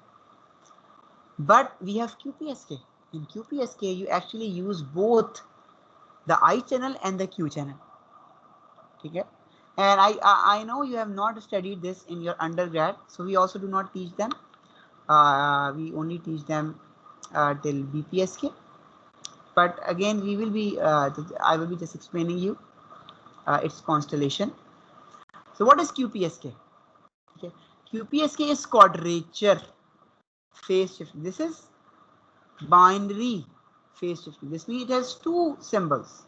But we have QPSK. In QPSK, you actually use both the I channel and the Q channel. Okay? And I know you have not studied this in your undergrad, so we also do not teach them. We only teach them till BPSK. But again, we will be I will be just explaining you its constellation. So what is QPSK? Okay, QPSK is quadrature phase shifting. This is binary phase shifting. This means it has 2 symbols,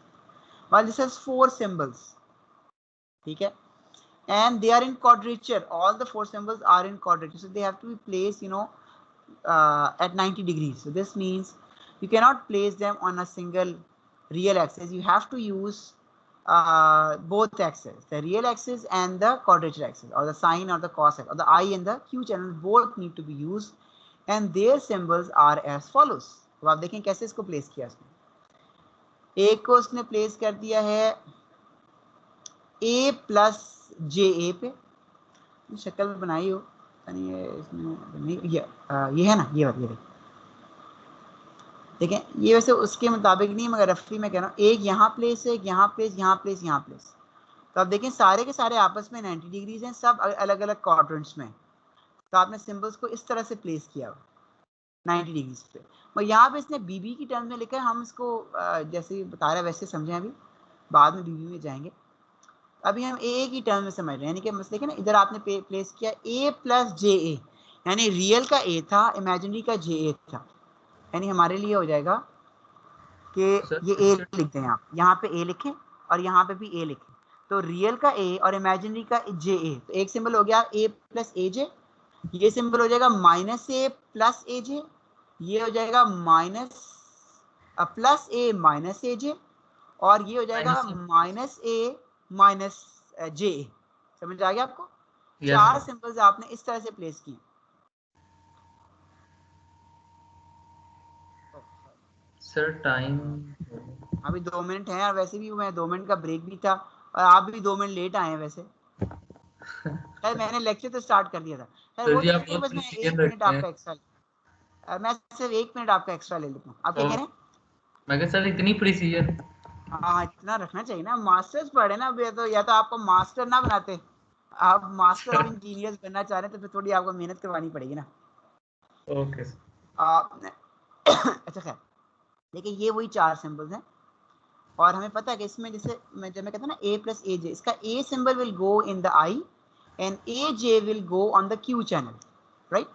while this has 4 symbols. Okay, and they are in quadrature. All the 4 symbols are in quadrature, so they have to be placed, at 90 degrees. So this means you cannot place them on a single real axis. You have to use both axes, the real axis and the quadrature axis, or the sine or the cos axis, or the I and the Q channel both need to be used, and their symbols are as follows. तो आप देखें कैसे इसको place किया इसने. एक को उसने प्लेस कर दिया है A प्लस JA पे. शक्ल बनाई हो ये इसमें ये है ना, ये देखें, ये वैसे उसके मुताबिक नहीं, मगर रफली मैं कह रहा हूँ एक यहाँ प्लेस है, एक यहाँ प्लेस, यहाँ प्लेस, यहाँ प्लेस. तो आप देखें सारे के सारे आपस में 90 डिग्रीज हैं, सब अलग अलग क्वाड्रेंट्स में. तो आपने सिंबल्स को इस तरह से प्लेस किया 90 डिग्रीज पे. और यहाँ पे इसने बीबी की टर्म्स में लिखा है. हम इसको जैसे बता रहे हैं वैसे समझें, अभी बाद में बीबी में जाएंगे. अभी हम ए की टर्म में समझ रहे हैं, यानी कि मसले के ना, इधर आपने प्लेस किया A प्लस JA, यानी रियल का A था, इमेजिनरी का JA था. यानी हमारे लिए हो जाएगा कि ये A लिख दें आप, यहाँ पे A लिखें और यहाँ पे भी A लिखें. तो रियल का A और इमेजिनरी का JA, तो एक सिंबल हो गया A प्लस AJ. ये सिंबल हो जाएगा -A प्लस AJ. ये हो जाएगा प्लस A माइनस AJ, और ये हो जाएगा -A माइनस JA. समझ आ गया आपको? चार सिंबल्स आपने इस तरह से प्लेस किए. सर टाइम अभी 2 मिनट है, और वैसे भी मैं 2 मिनट का ब्रेक भी था, और आप भी 2 मिनट लेट आए हैं वैसे. खैर मैंने लेक्चर तो स्टार्ट कर दिया था. खैर वो तो बस मैं 1 मिनट आपका एक्स्ट्रा, मैं सिर्फ 1 मिनट आपका एक्स्ट्रा ले लेता हूँ. आप क्या कह रहे हैं? मैं कह सर इतनी प्रीसीजन. हाँ, इतना रखना चाहिए ना. मास्टर्स पढ़े ना, या तो आपको मास्टर ना बनाते, आप मास्टर ऑफ इंजीनियर्स बनना चाह रहे हैं, तो फिर थोड़ी आपको मेहनत करवानी पड़ेगी ना. ओके. अच्छा खैर, देखिए ये वही 4 सिंबल्स हैं, और हमें पता है कि इसमें जैसे जब मैं कहता हूँ ना A प्लस AJ, इसका A symbol will go in the I and AJ will go on the Q channel, right.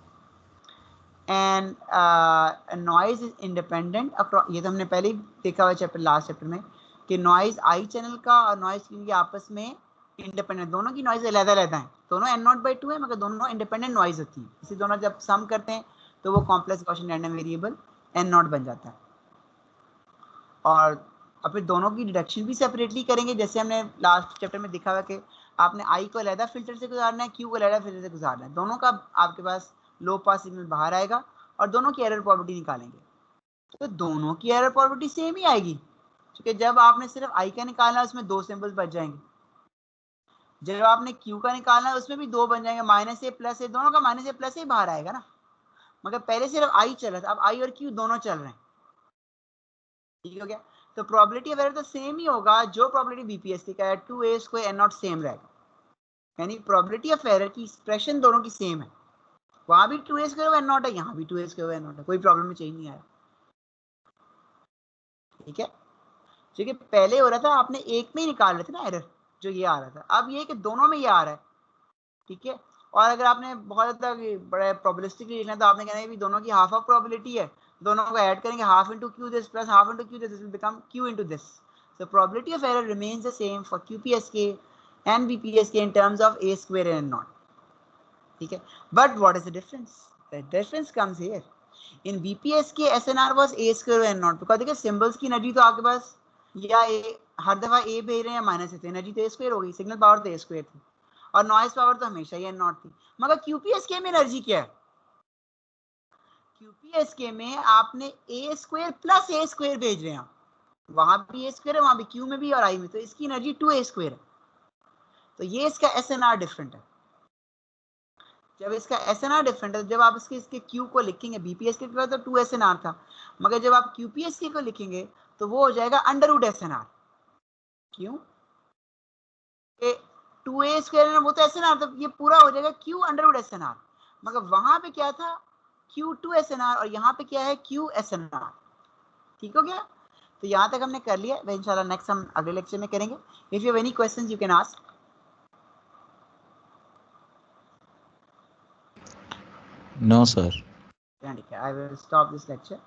And noise is independent. ये तो हमने पहले ही देखा हुआ चैप्टर, लास्ट चैप्टर में, कि नॉइज I चैनल का और नॉइज की आपस में इंडिपेंडेंट, दोनों की नॉइज अलग-अलग है. दोनों n0/2 है, मगर दोनों इंडिपेंडेंट नॉइज होती है. इसी दोनों जब सम करते हैं तो वो complex Gaussian random variable n0 बन जाता है. और फिर दोनों की डिडक्शन भी सेपरेटली करेंगे, जैसे हमने लास्ट चैप्टर में देखा हुआ कि आपने I को अलग फिल्टर से गुजारना है, Q को अलग फिल्टर से गुजारना है. दोनों का आपके पास लो पास सिग्नल बाहर आएगा, और दोनों की एरर प्रोबेबिलिटी निकालेंगे. तो दोनों की एरर प्रोबेबिलिटी सेम ही आएगी, क्योंकि जब आपने सिर्फ I का निकालना है उसमें 2 सिंबल्स बच जाएंगे. जब आपने Q का निकालना है उसमें भी 2 बन जाएंगे. -A प्लस A, दोनों का -A प्लस A बाहर आएगा ना, मगर पहले सिर्फ I चल रहा था, अब I और Q दोनों चल रहे हैं. ठीक हो गया? तो प्रोबेबिलिटी ऑफ एरर तो सेम ही होगा, जो प्रोबेबिलिटी BPSK का है, 2A स्क्वायर n0 सेम रहेगा. यानी प्रोबेबिलिटी ऑफ एरर की एक्सप्रेशन दोनों की सेम है. वहां भी 2A स्क्वायर n0 है, यहाँ भी 2A स्क्वायर n0 है. कोई प्रॉब्लम में चेंज नहीं आया. ठीक है, क्योंकि पहले हो रहा था आपने एक में ही निकाल रहे थे ना एरर, जो ये आ रहा था. अब ये कि दोनों में ये आ रहा है. ठीक है, और अगर आपने बहुत ज्यादा बड़ा प्रोबेबिलिस्टिकली लिखना है, तो आपने कहना है कि दोनों की हाफ ऑफ प्रोबेबिलिटी है, दोनों को ऐड करेंगे, half into Q this plus half into Q this will become Q into this. So probability of error remains the same for QPSK and BPSK in terms of A square and n0. ठीक है, but what is the difference? The difference comes here. In BPS के SNR was A square N not, because देखिए symbols की energy तो आपके पास या ए हर दफा ए भेज रहे हैं या माइनस है, तो एनर्जी तो ए स्क्वायर हो गई, सिग्नल पावर तो ए स्क्वायर थी और नॉइज पावर तो हमेशा ही एन नॉट थी। मगर क्यूपीएसके में एनर्जी क्या है? क्यूपीएसके में आपने ए स्क्वायर प्लस ए स्क्वायर भेज रहे हैं, वहां भी ए स्क्वायर है, वहां भी क्यू में भी और आई में, तो इसकी एनर्जी 2a स्क्वायर है। तो ये इसका एसएनआर डिफरेंट है। जब इसका एसएनआर डिफरेंट है, जब आप इसके क्यू को लिखेंगे, बीपीएस के तो 2 एसएनआर था, मगर जब आप क्यूपीएसके को लिखेंगे तो वो हो जाएगा अंडर रूट एसएनआर। क्यों? 2a स्क्वायर है वो तो एसएनआर, तो ये पूरा हो जाएगा क्यू अंडर रूट एसएनआर। मगर वहां पे क्या था? Q2 एसएनआर, और यहाँ पे क्या है? Q SNR. ठीक हो गया? तो यहाँ तक हमने कर लिया, इंशाल्लाह नेक्स्ट हम अगले लेक्चर में करेंगे। If you have any questions you can ask. No sir. I will stop this lecture.